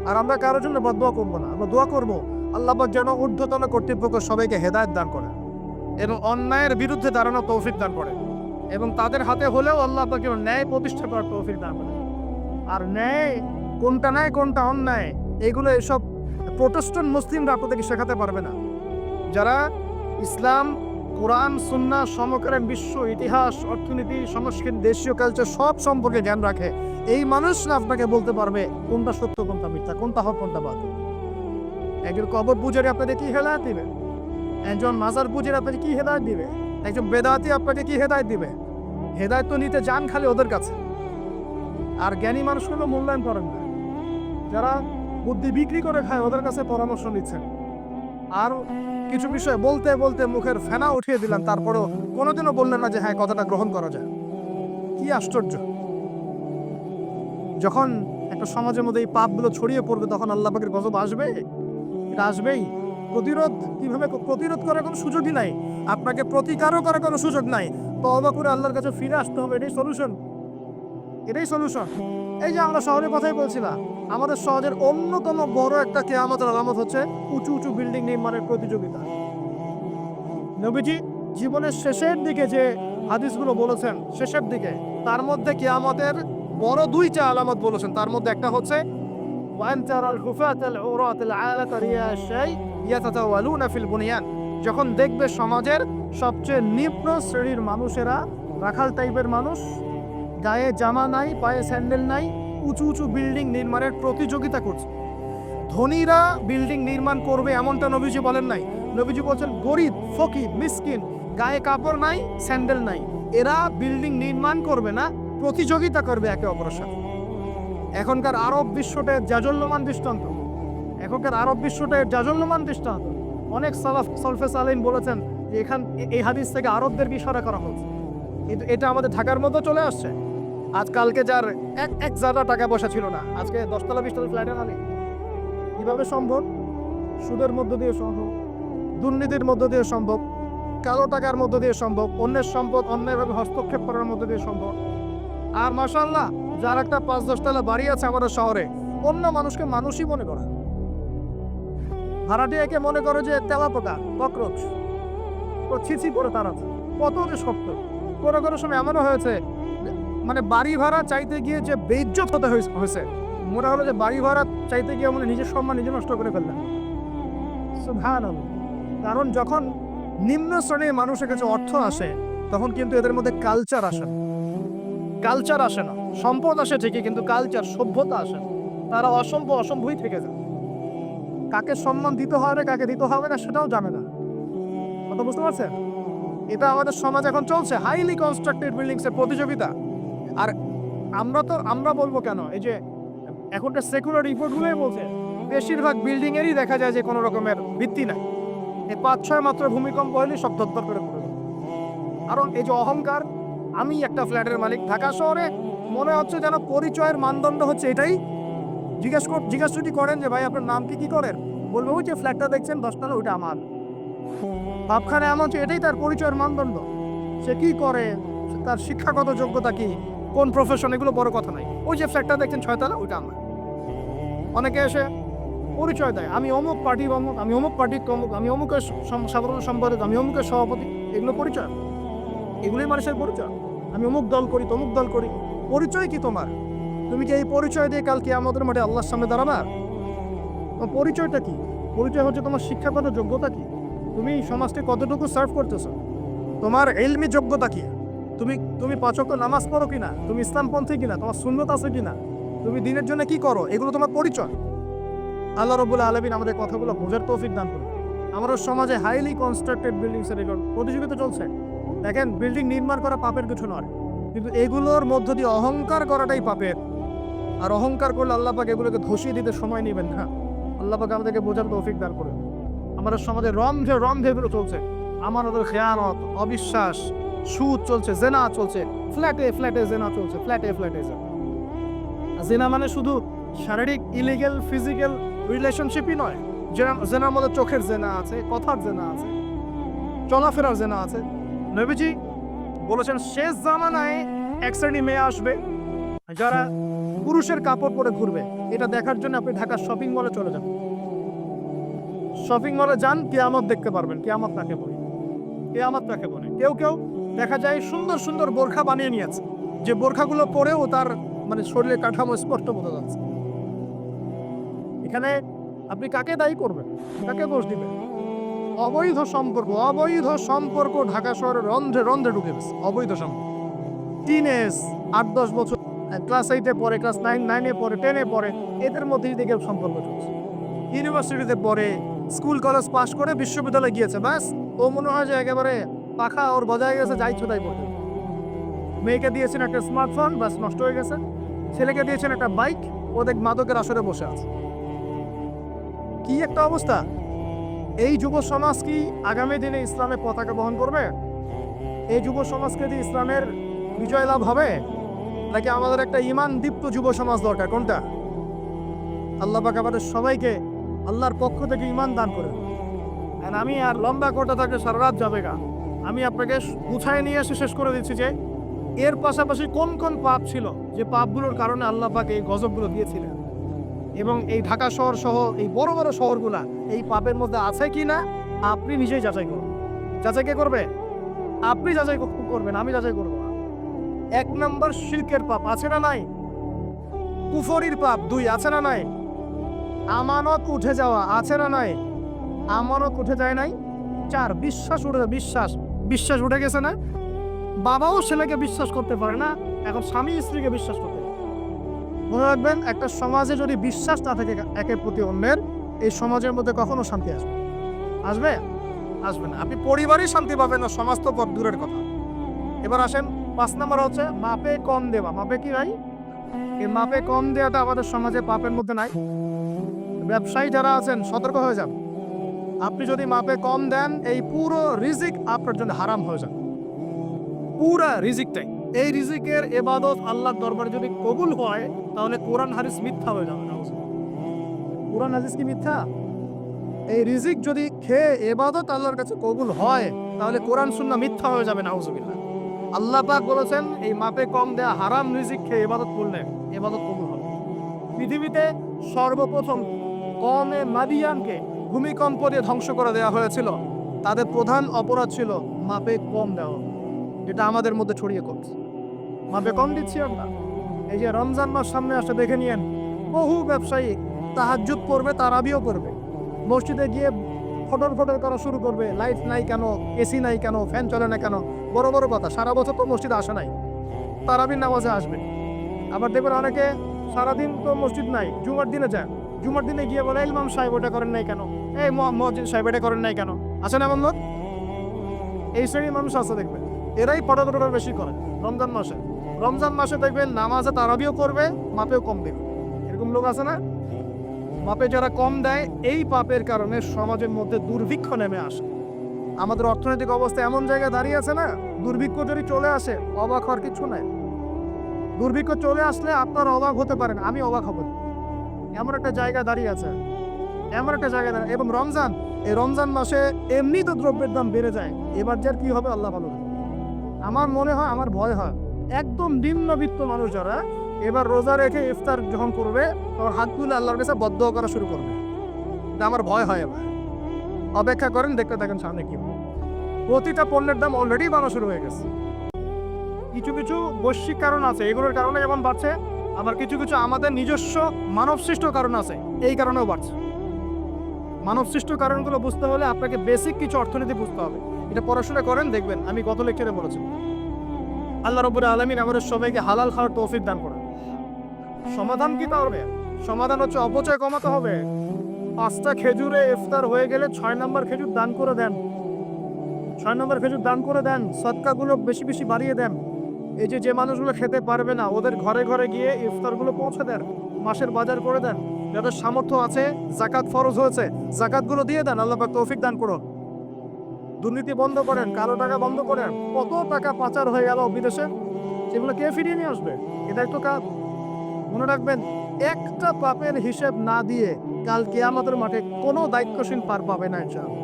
আর আমরা কারোর জন্য বদদোয়া করবো না, আমরা দোয়া করবো আল্লাহ পাক যেন ঊর্ধ্বতন কর্তৃপক্ষ সবাইকে হেদায়েত দান করে এবং অন্যায়ের বিরুদ্ধে দাঁড়ানো তৌফিক দান করে, এবং তাদের হাতে হলেও আল্লাহ পাক যেন ন্যায় প্রতিষ্ঠা করার তৌফিক দান করে। আর ন্যায় কোনটা ন্যায় কোনটা অন্যায় এগুলো এসব প্রোটেস্ট্যান্ট মুসলিমরা আপনাদেরকে শেখাতে পারবে না। যারা ইসলাম, কোরআন, সুন্নাহ, সমকালীন বিশ্ব ইতিহাস, অর্থনীতি, সংস্কৃতি, দেশীয় কালচার সব সম্পর্কে জ্ঞান রাখে, এই মানুষরা আপনাকে বলতে পারবে কোনটা সত্য কোনটা মিথ্যা, কোনটা হক কোনটা বাতিল। একজন কবর পূজারী আপনাদের কি হেদায়েত দিবে? একজন মাজার পূজারী আপনাকে কি হেদায়েত দিবে? একজন বেদাতি আপনাকে কি হেদায়েত দিবে? হেদায়েত তো নিতে যান খালি ওদের কাছে, আর জ্ঞানী মানুষগুলো মূল্যায়ন করেন না। যারা বুদ্ধি বিক্রি করে খায় ওদের কাছে পরামর্শ নিচ্ছেন। আর কিছু বিষয় বলতে বলতে মুখের ফেনা উঠিয়ে দিলেন, তারপরেও কোনোদিনও বললেন না যে হ্যাঁ কথাটা গ্রহণ করা যায়। কি আশ্চর্য! যখন একটা সমাজের মধ্যে এই পাপগুলো ছড়িয়ে পড়বে তখন আল্লাহ পাকের গজব আসবে, এটা আসবেই। প্রতিরোধ কিভাবে প্রতিরোধ করার কোনো সুযোগই নাই, আপনাকে প্রতিকারও করার কোনো সুযোগ নাই। তওবা করে আল্লাহর কাছে ফিরে আসতে হবে, এটাই সলিউশন, এটাই সলিউশন। এই যে আমরা শহরের কথাই বলছিলাম, আমাদের সমাজের অন্যতম বড় একটা কিয়ামতের আলামত হচ্ছে উঁচু উঁচু বিল্ডিং নির্মাণের প্রতিযোগিতা। নবীজি জীবনের শেষের দিকে যে হাদিসগুলো বলেছেন, শেষের দিকে, তার মধ্যে কিয়ামতের বড় দুইটা আলামত বলেছেন। তার মধ্যে একটা হচ্ছে ওয়ান তারাল হুফাতাল উরাতাল আলাতা রিয়াশাই ইয়াতাতাওয়ালুনা ফিল বুনিয়ান, যখন দেখবে সমাজের সবচেয়ে নিম্ন শ্রেণীর মানুষেরা, রাখাল টাইপের মানুষ, গায়ে জামা নাই, পায়ে স্যান্ডেল নাই, উঁচু উঁচু বিল্ডিং নির্মাণের প্রতিযোগিতা করছে। ধনীরা বিল্ডিং নির্মাণ করবে এমনটা নবীজি বলেন নাই। নবীজি বলছেন গরিব, ফকির, মিসকিন, গায়ে কাপড় নাই, স্যান্ডেল নাই, এরা বিল্ডিং নির্মাণ করবে না, প্রতিযোগিতা করবে একে অপরের সাথে। এখনকার আরব বিশ্বটার জাজল্যমান দৃষ্টান্ত, এখনকার আরব বিশ্বটার জাজল্যমান দৃষ্টান্ত। অনেক সলফে সালেহিন বলেছেন যে এই হাদিস থেকে আরবদেরকে ইশারা করা হচ্ছে। কিন্তু এটা আমাদের ঢাকার মধ্যে চলে আসছে। আজকালকে যার এক জায়গা টাকা পয়সা ছিল না, আজকে 10তলা 20তলা ফ্ল্যাটের মালিক। কিভাবে সম্ভব? সুদের মধ্য দিয়ে সম্ভব, দুর্নীতির মধ্য দিয়ে সম্ভব, কালো টাকার মধ্য দিয়ে সম্ভব, অন্যের সম্পদ অন্যায়ভাবে হস্তক্ষেপ করার মধ্য দিয়ে সম্ভব। আর মাশাআল্লাহ, যার একটা 5-10তলা বাড়ি আছে আমাদের শহরে, অন্য মানুষকে মানুষই মনে করা, ভাড়াটিয়াকে মনে করে যে তেলাপোকা, ককরোচ, তো ছিছি করে তারা কত যে শক্ত। কোনো কোনো সময় এমনও হয়েছে মানে বাড়ি ভাড়া চাইতে গিয়ে যে বেইজ্জত হতে হয়েছে, মনে হলো যে বাড়ি ভাড়া চাইতে গিয়ে মানে নিজের সম্মান নিজে নষ্ট করে ফেললেন। সুবহানাল্লাহ। কারণ যখন নিম্ন শ্রেণীর মানুষের কাছে অর্থ আসে তখন কিন্তু এদের মধ্যে কালচার আসে না, কালচার আসে না। সম্পদ আসে ঠিকই, কিন্তু কালচার, সভ্যতা আসে না। তারা অসম্ভবই থেকে যায়। কাকে সম্মান দিতে হবে কাকে দিতে হবে না সেটাও জানে না। কথা বুঝতে পারছেন? এটা আমাদের সমাজ এখন চলছে, হাইলি কনস্ট্রাক্টেড বিল্ডিংস এর প্রতিযোগিতা। আর আমরা বলবো কেন, এই যে এখনকার সেকুলার রিপোর্টগুলোই বলছে বেশিরভাগ বিল্ডিং এরই দেখা যায় যে কোনো রকমের ভিত্তি নাই। এই 5-6 মাত্র ভূমিকম্প হলে সব দরদর করে পড়ে। কারণ এই যে অহংকার, আমি একটা ফ্ল্যাটের মালিক ঢাকা শহরে, মনে হচ্ছে যেন পরিচয়ের মানদণ্ড হচ্ছে এটাই। জিজ্ঞাসা যদি করেন যে ভাই আপনার নাম কি করেন, বলবো ওই যে ফ্ল্যাটটা দেখছেন 10 তলা, ওইটা আমার। ভাবখানে এমন যে এটাই তার পরিচয়ের মানদণ্ড। সে কি করে, তার শিক্ষাগত যোগ্যতা কি, কোন প্রফেশন, এগুলো বড় কথা নাই। ওই যে ফ্ল্যাটটা দেখছেন 6 তলা, ওইটা আমার। অনেকে এসে পরিচয় দেয়, আমি অমুক পার্টির অমুক, আমি অমুক পার্টির অমুক, আমি অমুকের সাধারণ সম্পাদক, আমি অমুকের সভাপতি। এগুলো পরিচয়? এগুলোই মানুষের পরিচয়? আমি অমুক দল করি, তমুক দল করি। পরিচয় কি তোমার? তুমি কি এই পরিচয় দিয়ে কালকে আমাদের মাঠে আল্লাহর সামনে দাঁড়াবা? তোমার পরিচয়টা কি? পরিচয় হচ্ছে তোমার শিক্ষাগত যোগ্যতা কি, তুমি সমাজকে কতটুকু সার্ভ করতেছো, তোমার ইলমি যোগ্যতা কি, তুমি 5 ওয়াক্ত নামাজ পড়ো কিনা, তুমি ইসলামপন্থী কিনা, তোমার সুন্নত আছে কিনা, তুমি দিনের জন্য কি করো, এগুলো তোমার পরিচয়। আল্লাহ রাব্বুল আলামিন আমাদের কথাগুলো বোঝার তৌফিক দান করুন। আমাদের সমাজে হাইলি কনস্ট্রাক্টেড বিল্ডিংসের এগুলো প্রতিযোগিতা চলছে। দেখেন, বিল্ডিং নির্মাণ করা পাপের কিছু নয়, কিন্তু এগুলোর মধ্য দিয়ে অহংকার করাটাই পাপের। আর অহংকার করলে আল্লাহ পাক এগুলোকে ধসিয়ে দিতে সময় নেবেন না। আল্লাহ পাক আমাদেরকে বোঝার তৌফিক দান করুন। আমাদের সমাজে রন্ধে এগুলো চলছে, আমাদের খেয়ানত, অবিশ্বাস, সুদ চলছে, জেনা চলছে, ফ্ল্যাটে জেনা চলছে, ফ্ল্যাটে জেনা। জেনা মানে শুধু শারীরিক ইলিগেল ফিজিক্যাল রিলেশনশিপই নয়, জেনার মধ্যে চোখের জেনা আছে, কথার জেনা আছে, চলাফেরার জেনা আছে। নবীজি বলেছেন শেষ জামানায় এক শ্রেণী মেয়ে আসবে যারা পুরুষের কাপড় পরে ঘুরবে। এটা দেখার জন্য আপনি ঢাকার শপিং মলে চলে যান। শপিং মলে যান, কিয়ামত দেখতে পারবেন। কিয়ামত কাকে বলে? কিয়ামত কাকে বলে? কেউ কেউ দেখা যায় সুন্দর সুন্দর বোরখা বানিয়ে নিয়েছে, যে বোরখাগুলো পরেও তার মানে শরীরের কাঠামো স্পষ্ট বোঝা যাচ্ছে। এখানে আপনি কাকে দায়ী করবেন, কাকে দোষ দিবেন? অবৈধ সম্পর্ক ঢাকা শহরের রন্ধে ঢুকে গেছে। অবৈধ সম্পর্ক, টিনেজ, 8-10 বছর, ক্লাস 8-এ পড়ে, ক্লাস 9-এ পড়ে, 10-এ পড়ে, এদের মধ্যেই দিকে সম্পর্ক চলছে। ইউনিভার্সিটিতে পড়ে, স্কুল কলেজ পাশ করে বিশ্ববিদ্যালয়ে গিয়েছে, ব্যাস ও মনে হয় যে একেবারে পাখা ওর বজায় গেছে, যাই ছোটাই পড়তে। মেয়েকে দিয়েছেন একটা স্মার্টফোন, ব্যাস নষ্ট হয়ে গেছে। ছেলেকে দিয়েছেন একটা বাইক, ও দেখ মাদকের আসরে বসে আছে। কি একটা অবস্থা! এই যুব সমাজ কি আগামী দিনে ইসলামের পতাকা বহন করবে? এই যুব সমাজকে দিয়ে ইসলামের বিজয় লাভ হবে, নাকি আমাদের একটা ঈমান দীপ্ত যুব সমাজ দরকার? কোনটা? আল্লাহ পাক আমাদের সবাইকে আল্লাহর পক্ষ থেকে ঈমান দান করে। আর আমি আর লম্বা করতে থাকলে সারা রাত যাবে গা। আমি আপনাকে গুছায় নিয়ে এসে শেষ করে দিচ্ছি যে এর পাশাপাশি কোন কোন পাপ ছিল, যে পাপগুলোর কারণে আল্লাহ পাক এই গজবগুলো দিয়েছিলেন, এবং এই ঢাকা শহর সহ এই বড় বড় শহরগুলা এই পাপের মধ্যে আছে কি না আপনি নিজেই যাচাই করুন। যাচাই কে করবে? আপনি যাচাই করবেন, আমি যাচাই করব না। 1 নম্বর শিরকের পাপ আছে না নাই? কুফরির পাপ 2 আছে না নাই? আমানত উঠে যাওয়া আছে না নাই? আমানত উঠে যায় নাই। 4 বিশ্বাস উঠে গেছে না? বাবাও ছেলেকে বিশ্বাস করতে পারে না, এখন স্বামী স্ত্রীকে বিশ্বাস করতে পারে। মনে রাখবেন, একটা সমাজে যদি বিশ্বাস না থাকে একের প্রতি অন্যের, এই সমাজের মধ্যে কখনো শান্তি আসবে? আসবে না। আপনি পরিবারই শান্তি পাবেন না, সমাজ তো পথ দূরের কথা। এবার আসেন 5 নম্বর হচ্ছে মাপে কম দেওয়া। মাপে কি নাই? এই মাপে কম দেওয়াটা আমাদের সমাজে পাপের মধ্যে নাই। ব্যবসায়ী যারা আছেন সতর্ক হয়ে যান। আপনি যদি মাপে কম দেন, এই পুরো রিজিক আপনার জন্য হারাম হয়ে যাবে। পুরা রিজিকটাই। এই রিজিকের ইবাদত আল্লাহর দরবারে যদি কবুল হয়, তাহলে কোরআন হাদিস মিথ্যা হয়ে যাবে। কোরআন হাদিস কি মিথ্যা? এই রিজিক যদি খেয়ে ইবাদত আল্লাহর কাছে কবুল হয়, তাহলে কোরআন সুন্নাহ মিথ্যা হয়ে যাবে। নাউজুবিল্লাহ। আল্লাহ পাক বলেছেন এই মাপে কম দেয়া হারাম রিজিক খেয়ে ইবাদত করলে ইবাদত কবুল হবে। পৃথিবীতে সর্বপ্রথম কওমে মাদিয়ানকে ভূমিকম্প দিয়ে ধ্বংস করে দেওয়া হয়েছিল। তাদের প্রধান অপরাধ ছিল মাপে কম দেওয়া, যেটা আমাদের মধ্যে ছড়িয়ে পড়ছে। মাপে কম দিচ্ছি আমরা। এই যে রমজান মাস সামনে আসে, দেখে নিয়েন বহু ব্যবসায়ী তাহাজ্জুদ পড়বে, তারাবিও পড়বে, মসজিদে গিয়ে ফটর করা শুরু করবে। লাইট নাই কেন, এসি নাই কেন, ফ্যান চলে না কেন? বড় বড় কথা। সারা বছর তো মসজিদে আসে নাই, তারাবির নামাজে আসবে। আবার দেখবেন অনেকে সারাদিন তো মসজিদ নাই, জুমার দিনে যায়। জুমার দিনে গিয়ে বলে ইমাম সাহেব ওটা করেন নাই কেন, এই মসজিদ সাহেব এটা করেন নাই কেন? আছে না এমন লোক? এই শ্রেণীর মানুষ আছে দেখবেন, এরাই ফটর বেশি করে। রমজান মাসে দেখবেন নামাজে তারাবিও করবে, মাপেও কম দেবে। এরকম লোক আছে না? মাপে যারা কম দেয়, এই পাপের কারণে সমাজের মধ্যে দুর্ভিক্ষ নেমে আসে। আমাদের অর্থনৈতিক অবস্থা এমন জায়গায় দাঁড়িয়ে আছে না, দুর্ভিক্ষ যদি চলে আসে, অবাক হওয়ার কিছু নাই। দুর্ভিক্ষ চলে আসলে আপনারা অবাক হতে পারেন, আমি অবাক হব না। এমন একটা জায়গা দাঁড়িয়ে আছে, এমন একটা জায়গা দাঁড়িয়ে। এবং রমজান, এই রমজান মাসে এমনি তো দ্রব্যের দাম বেড়ে যায়, এবার যার কি হবে আল্লাহ ভালো জানে। আমার মনে হয়, আমার ভয় হয়, একদম নিম্নবিত্ত মানুষ যারা এবার রোজা রেখে ইফতার যখন করবে তখন হাত তুলে আল্লাহর কাছে বদদোয়া করা শুরু করবে। আমার ভয় হয় এবার। অপেক্ষা করেন, দেখতে থাকেন সামনে কি হবে। প্রতিটা পণ্যের দাম অলরেডি বাড়া শুরু হয়ে গেছে। কিছু কিছু বৈশ্বিক কারণ আছে, এগুলোর কারণে যেমন বাড়ছে, আবার কিছু কিছু আমাদের নিজস্ব মানব সৃষ্ট কারণ আছে, এই কারণেও বাড়ছে। মানব সৃষ্ট কারণগুলো বুঝতে হলে আপনাকে বেসিক কিছু অর্থনীতি বুঝতে হবে। এটা পড়াশোনা করেন, দেখবেন আমি গত লেকচারে বলেছি। আল্লাহ রাব্বুল আলামিন আমাদের সবাইকে হালাল খাওয়ার তৌফিক দান করেন। সমাধান কি তাহলে? সমাধান হচ্ছে অপচয় কমাতে হবে। 5টা খেজুরে ইফতার হয়ে গেলে 6 নম্বর খেজুর দান করে দেন। 6 নম্বর খেজুর দান করে দেন, সদকাগুলো বেশি বেশি বাড়িয়ে দেন। এই যে মানুষগুলো খেতে পারবে না, ওদের ঘরে ঘরে গিয়ে ইফতারগুলো পৌঁছে দেন, মাসের বাজার করে দেন। যাদের সামর্থ্য আছে, জাকাত ফরজ হয়েছে, জাকাতগুলো দিয়ে দেন। আল্লাহ পাক তৌফিক দান করুন। দুর্নীতি বন্ধ করেন, কালো টাকা বন্ধ করেন। কত টাকা পাচার হয়ে গেল বিদেশে, সেগুলো কে ফিরিয়ে নিয়ে আসবে? এটাই তো কাজ। মনে রাখবেন, একটা পাপের হিসেব না দিয়ে কাল কিয়ামতের মাঠে কোনো দায়িত্বশীল পার পাবে না ইনশাআল্লাহ।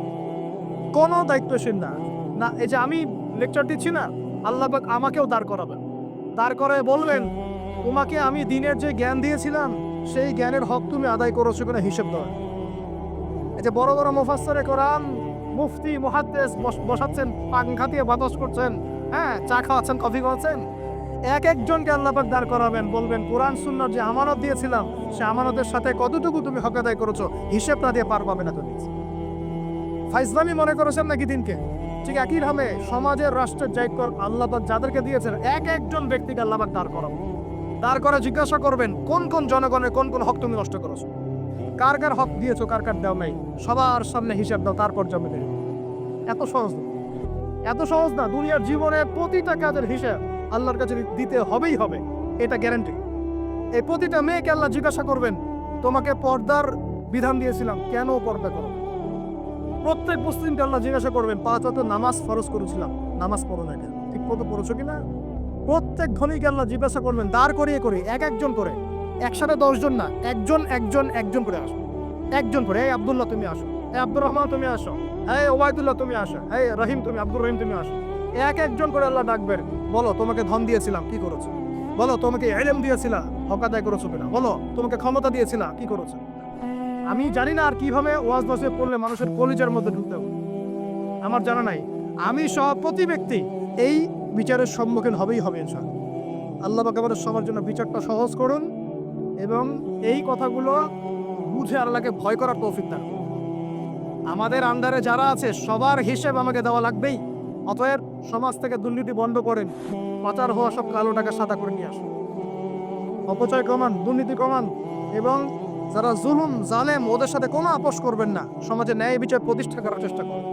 কোনো দায়িত্বশীল না। না, এই যে আমি লেকচার দিচ্ছি না, আল্লাহ পাক আমাকেও দাঁড় করাবেন। দাঁড় করায় বলবেন, তোমাকে আমি দিনের যে জ্ঞান দিয়েছিলাম সেই জ্ঞানের হক তুমি আদায় করেছো কিনা হিসেব দাও। এই যে বড় বড় মুফাসসিরে কোরআন, মুফতি, মুহাদ্দিস বসাচ্ছেন, পাংখা দিয়ে বাতাস করছেন, হ্যাঁ, চা খাওয়াচ্ছেন, কফি খাওয়াচ্ছেন। এক একজনকে আল্লাহ পাক দাঁড় করাবেন, বলবেন কোরআন সুন্নাহর যে আমানত দিয়েছিলাম সে আমানতের সাথে কতটুকু তুমি হক আদায় করেছো, হিসেব না দিয়ে পার পাবে না তুমি। ফাইজলামি মনে করেছেন নাকি দিনকে? ঠিক একইভাবে সমাজের, রাষ্ট্রের দায়িত্ব আল্লাহ পাক যাদেরকে দিয়েছেন, এক একজন ব্যক্তিকে আল্লাহ পাক দাঁড় করাবেন। দাঁড় করে জিজ্ঞাসা করবেন, কোন কোন জনগণের কোন কোন হক তুমি নষ্ট করেছো, কার কার হক দিয়েছো, কার কার দাও নাই, সবার সামনে হিসাব দাও, তারপর জমে দেবে। এত সহজ না, এত সহজ না। দুনিয়ার জীবনে প্রতিটা কাজের হিসাব আল্লাহর কাছে দিতে হবেই হবে, এটা গ্যারান্টি। এই প্রতিটা মেয়েকে আল্লাহ জিজ্ঞাসা করবেন, তোমাকে পর্দার বিধান দিয়েছিলাম, কেন পর্দা করো? প্রত্যেক মুসলিমকে আল্লাহ জিজ্ঞাসা করবেন, 5 ওয়াক্ত নামাজ ফরজ করেছিলাম, নামাজ পড়ো না কেন, ঠিক মতো পড়েছো কিনা? প্রত্যেক ধনীকে আল্লাহ জিজ্ঞাসা করবেন, দাঁড় করিয়ে করে, এক একজন করে, একসাথে 10 জন না, একজন একজন একজন করে আসো, একজন করে। এই আব্দুল্লাহ তুমি আসো, এই আব্দুর রহমান তুমি আসো, এই ওবায়দুল্লাহ তুমি আসো, এই রহিম তুমি, আব্দুর রহিম তুমি আসো। এক একজন করে আল্লাহ ডাকবেন, বলো তোমাকে ধন দিয়েছিলাম, কি করেছো? বলো তোমাকে ইলম দিয়েছিলাম, হক আদায় করেছো কিনা? বলো তোমাকে ক্ষমতা দিয়েছিলাম, কি করেছো? আমি জানি না আর কিভাবে ওয়াজ নসিহত করলে মানুষের কলিজার মধ্যে ঢুকতে হবে, আমার জানা নাই। আমি সহ প্রতি ব্যক্তি এই বিচারের সম্মুখীন হবেই হবে ইনশাআল্লাহ। আল্লাহ পাক আমাদের সবার জন্য বিচারটা সহজ করুন এবং এই কথাগুলো বুঝে আল্লাহকে ভয় করার তৌফিক দান করুন। আমাদের আন্ডারে যারা আছে সবার হিসেব আমাকে দেওয়া লাগবেই। অতএব সমাজ থেকে দুর্নীতি বন্ধ করেন, পাচার হওয়া সব কালো টাকা সাদা করে নিয়ে আসুন, অপচয় কমান, দুর্নীতি কমান, এবং যারা জুলুম জালেম ওদের সাথে কোনো আপোষ করবেন না। সমাজে ন্যায় বিচার প্রতিষ্ঠা করার চেষ্টা করুন।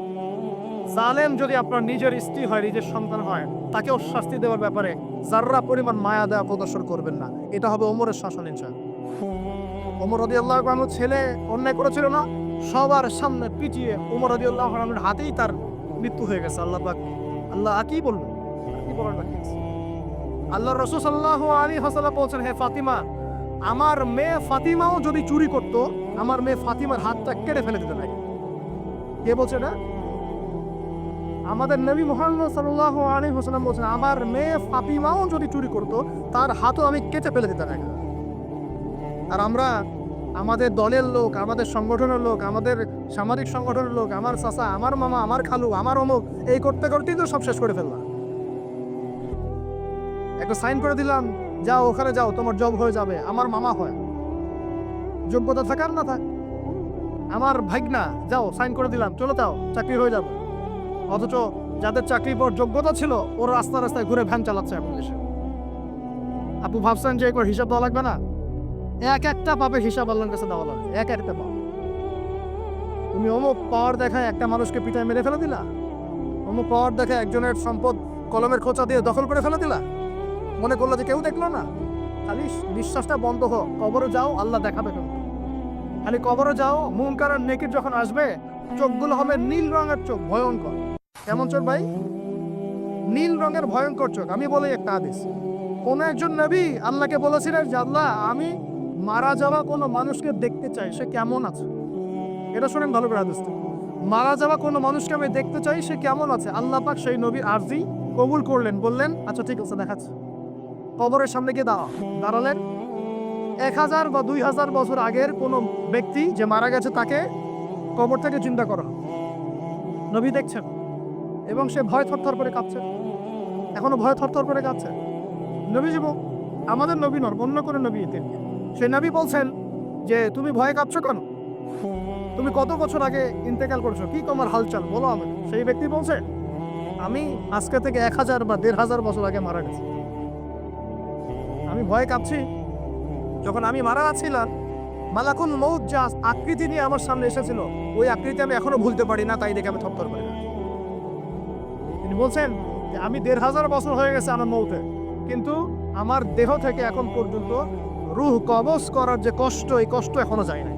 জালেম যদি আপনার নিজের স্ত্রী হয়, নিজের সন্তান হয়, তাকেও শাস্তি দেওয়ার ব্যাপারে যাররা পরিমাণ মায়া দেওয়া প্রদর্শন করবেন না। এটা হবে ওমরের শাসন ইনশাআল্লাহ। ওমর রাদিয়াল্লাহু আনহু ছেলে অন্যায় করেছিল না, সবার সামনে পিটিয়ে ওমর রাদিয়াল্লাহু আনহুর হাতেই তার মৃত্যু হয়ে গেছে। আল্লাহ পাক, আল্লাহ কি বললেন, কি বলার বাকি আছে? আল্লাহ রাসূল সাল্লাল্লাহু আলাইহি ওয়াসাল্লাম বলেছেন, হে ফাতিমা, আমার মেয়ে ফাতিমাও যদি চুরি করত, আমার মেয়ে ফাতিমার হাতটা কেটে ফেলে দিতে লাগে। কে বলছে না? আমাদের নবী মুহাম্মদ সাল্লাল্লাহু আলাইহি ওয়াসাল্লাম বলেছেন, আমার মেয়ে ফাতিমাও যদি চুরি করত, তার হাতও আমি কেটে ফেলে দিতে লাগে। আর আমরা আমাদের দলের লোক, আমাদের সংগঠনের লোক, আমাদের সামাজিক সংগঠনের লোক, আমার চাচা, আমার মামা, আমার খালু, আমার অমুক, এই করতে করতেই তো সব শেষ করে ফেললাম। একটা সাইন করে দিলাম, যাও ওখানে যাও, তোমার জব হয়ে যাবে। আমার মামা হয়, যোগ্যতা থাকার না থাক, আমার ভাগনা, যাও সাইন করে দিলাম, চলে যাও, চাকরি হয়ে যাবে। অথচ যাদের চাকরি পর যোগ্যতা ছিল, ওরা রাস্তা রাস্তায় ঘুরে ভ্যান চালাচ্ছে এখন দেশে। আপু ভাবছেন যে একবার হিসাব দেওয়া লাগবে না? এক একটা পাপের হিসাব আল্লাহর কাছে দেওয়া লাগবে, এক একটা পাপ। তুমি অমুক পাওয়ার দেখায় একটা মানুষকে পিটায় মেরে ফেলে দিলা, অমুক পাওয়ার দেখায় একজনের সম্পদ কলমের খোঁচা দিয়ে দখল করে ফেলে দিলা, মনে করলো যে কেউ দেখলো না। খালি বিশ্বাসটা বন্ধ হোক, কবরে যাও, আল্লাহ দেখাবে কিন্তু। খালি কবরে যাও, মুনকার আর নেকির যখন আসবে, চোখগুলো হবে নীল রঙের চোখ, ভয়ঙ্কর। কেমন চোখ ভাই? নীল রঙের ভয়ঙ্কর চোখ। আমি বলি একটা হাদিস, কোন একজন নবী আল্লাহকে বলেছিলেন যে আল্লাহ আমি মারা যাওয়া কোনো মানুষকে দেখতে চাই, সে কেমন আছে। এটা শোনেন ভালো করে হাদিসটা, মারা যাওয়া কোনো মানুষকে আমি দেখতে চাই, সে কেমন আছে। আল্লাহ পাক সেই নবীর আরজি কবুল করলেন, বললেন আচ্ছা ঠিক আছে দেখাচ্ছে। কবরের সামনে গিয়ে দাঁড়ালেন। 1000 বা 2000 বছর আগের কোনো ব্যক্তি যে মারা গেছে তাকে কবর থেকে চিন্তা করা, নবী দেখছেন এবং সে ভয় থরথর করে কাঁপছে, এখনো ভয় থরথর করে কাঁপছে। নবী জীবন আমাদের নবী নর, অন্য করে নবী, সেই নবী বলছেন যে তুমি ভয়ে কাঁপছো কেন, তুমি কত বছর আগে ইন্তেকাল করছো, কি তোমার হালচাল বলো আমাকে। সেই ব্যক্তি বলছে আমি আজকে থেকে 1000 বা 1500 বছর আগে মারা গেছি, আমি ভয়ে কাঁপছি। যখন আমি মারা যাচ্ছিলাম, মালাকুল মউত যে আকৃতি নিয়ে আমার সামনে এসেছিল, ওই আকৃতি আমি এখনো ভুলতে পারি না, তাই দেখে আমি থরথর করি না। তিনি বলছেন যে আমি 1500 বছর হয়ে গেছে আমার মউতে, কিন্তু আমার দেহ থেকে এখন পর্যন্ত রূহ কবজ করার যে কষ্ট, এই কষ্ট এখনো যায় না।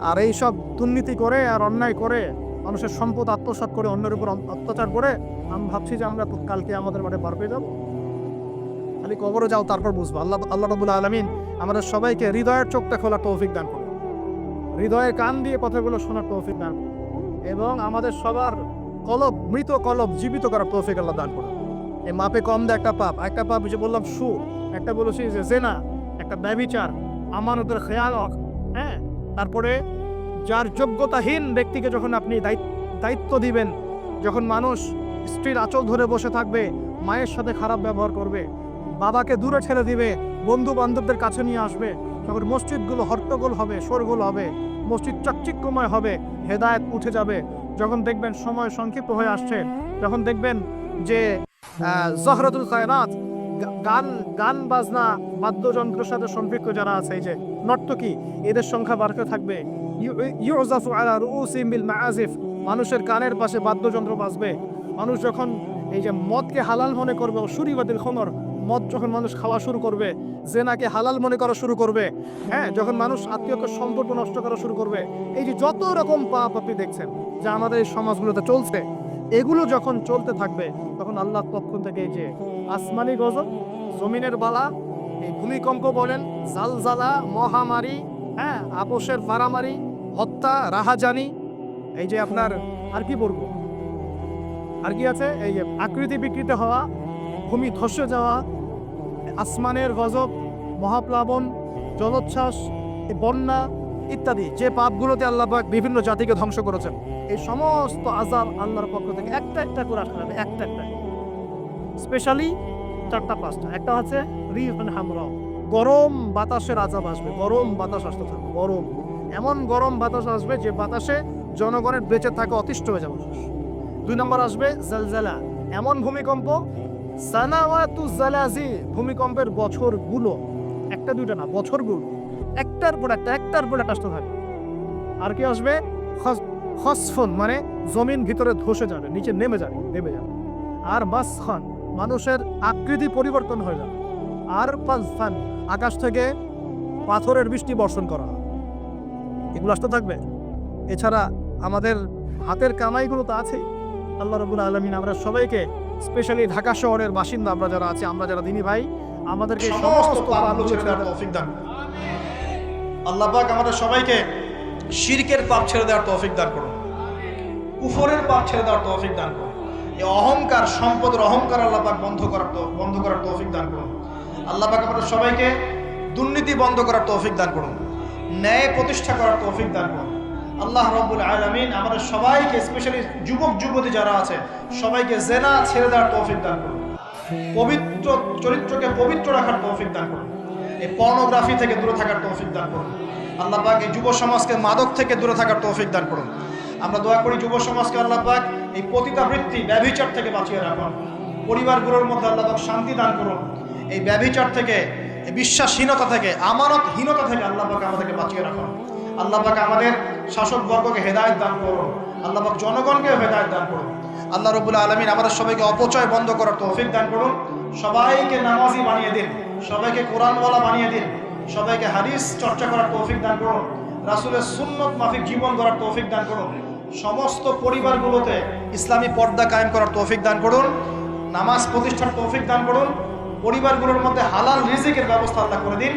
আর এই সব দুর্নীতি করে আর অন্যায় করে মানুষের সম্পদ আত্মসাৎ করে অন্যের উপর অত্যাচার করে আমি ভাবছি যে আমরা কালকে আমাদের মাঠে পার পেয়ে যাবো। খালি কবরে যাও, তারপর বুঝবো। আল্লাহ রাব্বুল আলামিন আমাদের সবাইকে হৃদয়ের চোখটা খোলার তৌফিক দান করুন, হৃদয়ের কান দিয়ে কথাগুলো শোনার তৌফিক দান করুন, এবং আমাদের সবার কলব, মৃত কলব জীবিত করার তৌফিক আল্লাহ দান করুন। এই মাপে কম দেয় একটা পাপ যে বললাম সুদ, একটা বলেছি যে জেনা, একটা ব্যভিচার, আমানতের খেয়ানত, হ্যাঁ। তারপরে যার যোগ্যতাহীন ব্যক্তিকে যখন আপনি দায়িত্ব দিবেন, যখন মানুষ স্ত্রীর আঁচল ধরে বসে থাকবে, মায়ের সাথে খারাপ ব্যবহার করবে, বাবাকে দূরে ঠেলে দিবে, বন্ধু বান্ধবদের কাছে নিয়ে আসবে, যখন মসজিদগুলো হট্টগোল হবে, শোরগোল হবে, মসজিদ চকচিক্যময় হবে, হেদায়েত উঠে যাবে, যখন দেখবেন সময় সংক্ষিপ্ত হয়ে আসছে, যখন দেখবেন যে জহরাতুল কায়নাত, গান বাজনা বাদ্যযন্ত্রের সাথে সম্পৃক্ত যারা আছে, এই যে নর্তকী, এদের সংখ্যা বাড়তে থাকবে। ইউজাফু আলা রুউসিহিম বিল মাআজিফ, মানুষের কানের পাশে বাদ্যযন্ত্র বাজবে। মানুষ যখন এই যে মদকে হালাল মনে করবে, শুরিবাতিল খমর, মদ যখন মানুষ খাওয়া শুরু করবে, জেনাকে হালাল মনে করা শুরু করবে, হ্যাঁ, যখন মানুষ আত্মীয়কে সম্পর্ক নষ্ট করা শুরু করবে, এই যে যত রকম পাপ আপনি দেখছেন যা আমাদের এই সমাজগুলোতে চলছে, এগুলো যখন চলতে থাকবে, তখন আল্লাহর পক্ষ থেকে এই যে আসমানি গজব, জমিনের বালা, এই ভূমিকম্প বলেন, জালজালা, মহামারী, হ্যাঁ, আপোষের মারামারি, হত্যা, রাহাজানি, এই যে আপনার আর কি বলবো, আর কি আছে, এই যে আকৃতি বিকৃত হওয়া, ভূমি ধসে যাওয়া, আসমানের গজব, মহাপ্লাবন, জলোচ্ছ্বাস, বন্যা ইত্যাদি, যে পাপগুলোতে আল্লাহ পাক বিভিন্ন জাতিকে ধ্বংস করেছেন, এই সমস্ত আযাব আল্লাহর পক্ষ থেকে একটা একটা করে আসবে, একটা স্পেশালি 4টা-5টা। একটা হচ্ছে রিহন হামরা, গরম বাতাসের আযাব আসবে, গরম বাতাস আসতে থাকবে, গরম, এমন গরম বাতাস আসবে যে বাতাসে জনগণের বেঁচে থাকা অতিষ্ঠ হয়ে যাবে। 2 নম্বর আসবে জালজালা, এমন ভূমিকম্প, সানাওয়াতু জালাজি, ভূমিকম্পের বছরগুলো, একটা দুইটা না, বছরগুলো একটার পর একটা আসতে থাকবে। আর কি আসবে, খসফন, মানে জমিন ভিতরে ধসে যাবে, নিচে নেমে যাবে। আর মাসখান, মানুষের আকৃতি পরিবর্তন হয়ে যাবে। আর পালফান, আকাশ থেকে পাথরের বৃষ্টি বর্ষণ করা, এগুলো আসতে থাকবে। এছাড়া আমাদের হাতের কামাইগুলো তো আছেই। আল্লাহ রাব্বুল আলামিন আমরা সবাইকে, স্পেশালি ঢাকা শহরের বাসিন্দা আমরা যারা আছি, আমরা যারা দিনী ভাই, আমাদেরকে সমস্ত পাপগুলো ছেড়ে দেওয়ার তৌফিক দান। আল্লাহ পাক আমাদের সবাইকে শিরকের পাপ ছেড়ে দেওয়ার তৌফিক দান করুন, কুফরের পাপ ছেড়ে দেওয়ার তৌফিক দান করুন। এই অহংকার, সম্পদের অহংকার আল্লাহ পাক বন্ধ করার তৌফিক দান করুন। আল্লাহ পাক আমাদের সবাইকে দুর্নীতি বন্ধ করার তৌফিক দান করুন, ন্যায় প্রতিষ্ঠা করার তৌফিক দান করুন। আল্লাহ রাব্বুল আলামিন আমাদের সবাইকে, স্পেশালি যুবক যুবতী যারা আছে, সবাইকে জেনা ছেড়ে দেওয়ার তৌফিক দান করুন, পবিত্র চরিত্রকে পবিত্র রাখার তৌফিক দান করুন, এই পর্নোগ্রাফি থেকে দূরে থাকার তৌফিক দান করুন। আল্লাহ পাক এই যুব সমাজকে মাদক থেকে দূরে থাকার তৌফিক দান করুন। আমরা দোয়া করি যুব সমাজকে আল্লাহ পাক এই পতিতাবৃত্তি, ব্যভিচার থেকে বাঁচিয়ে রাখুন। পরিবারগুলোর মধ্যে আল্লাহ পাক শান্তি দান করুন। এই ব্যভিচার থেকে, এই বিশ্বাসহীনতা থেকে, আমানতহীনতা থেকে আল্লাহ পাক আমাদেরকে বাঁচিয়ে রাখুন। আল্লাহ পাক আমাদের শাসকবর্গকে হেদায়েত দান করুন। আল্লাহ পাক জনগণকে হেদায়েত দান করুন। আল্লাহ রাব্বুল আলামিন আমাদের সবাইকে অপচয় বন্ধ করার তৌফিক দান করুন। সবাইকে নামাজি বানিয়ে দিন, সবাইকে কোরআনওয়ালা বানিয়ে দিন, সবাইকে হাদিস চর্চা করার তৌফিক দান করুন, রাসূলের সুন্নত মাফিক জীবন গড়ার তৌফিক দান করুন। সমস্ত পরিবারগুলোতে ইসলামী পর্দা কায়েম করার তৌফিক দান করুন, নামাজ প্রতিষ্ঠার তৌফিক দান করুন, পরিবারগুলোর মধ্যে হালাল রিজিকের ব্যবস্থা আল্লাহ করে দিন।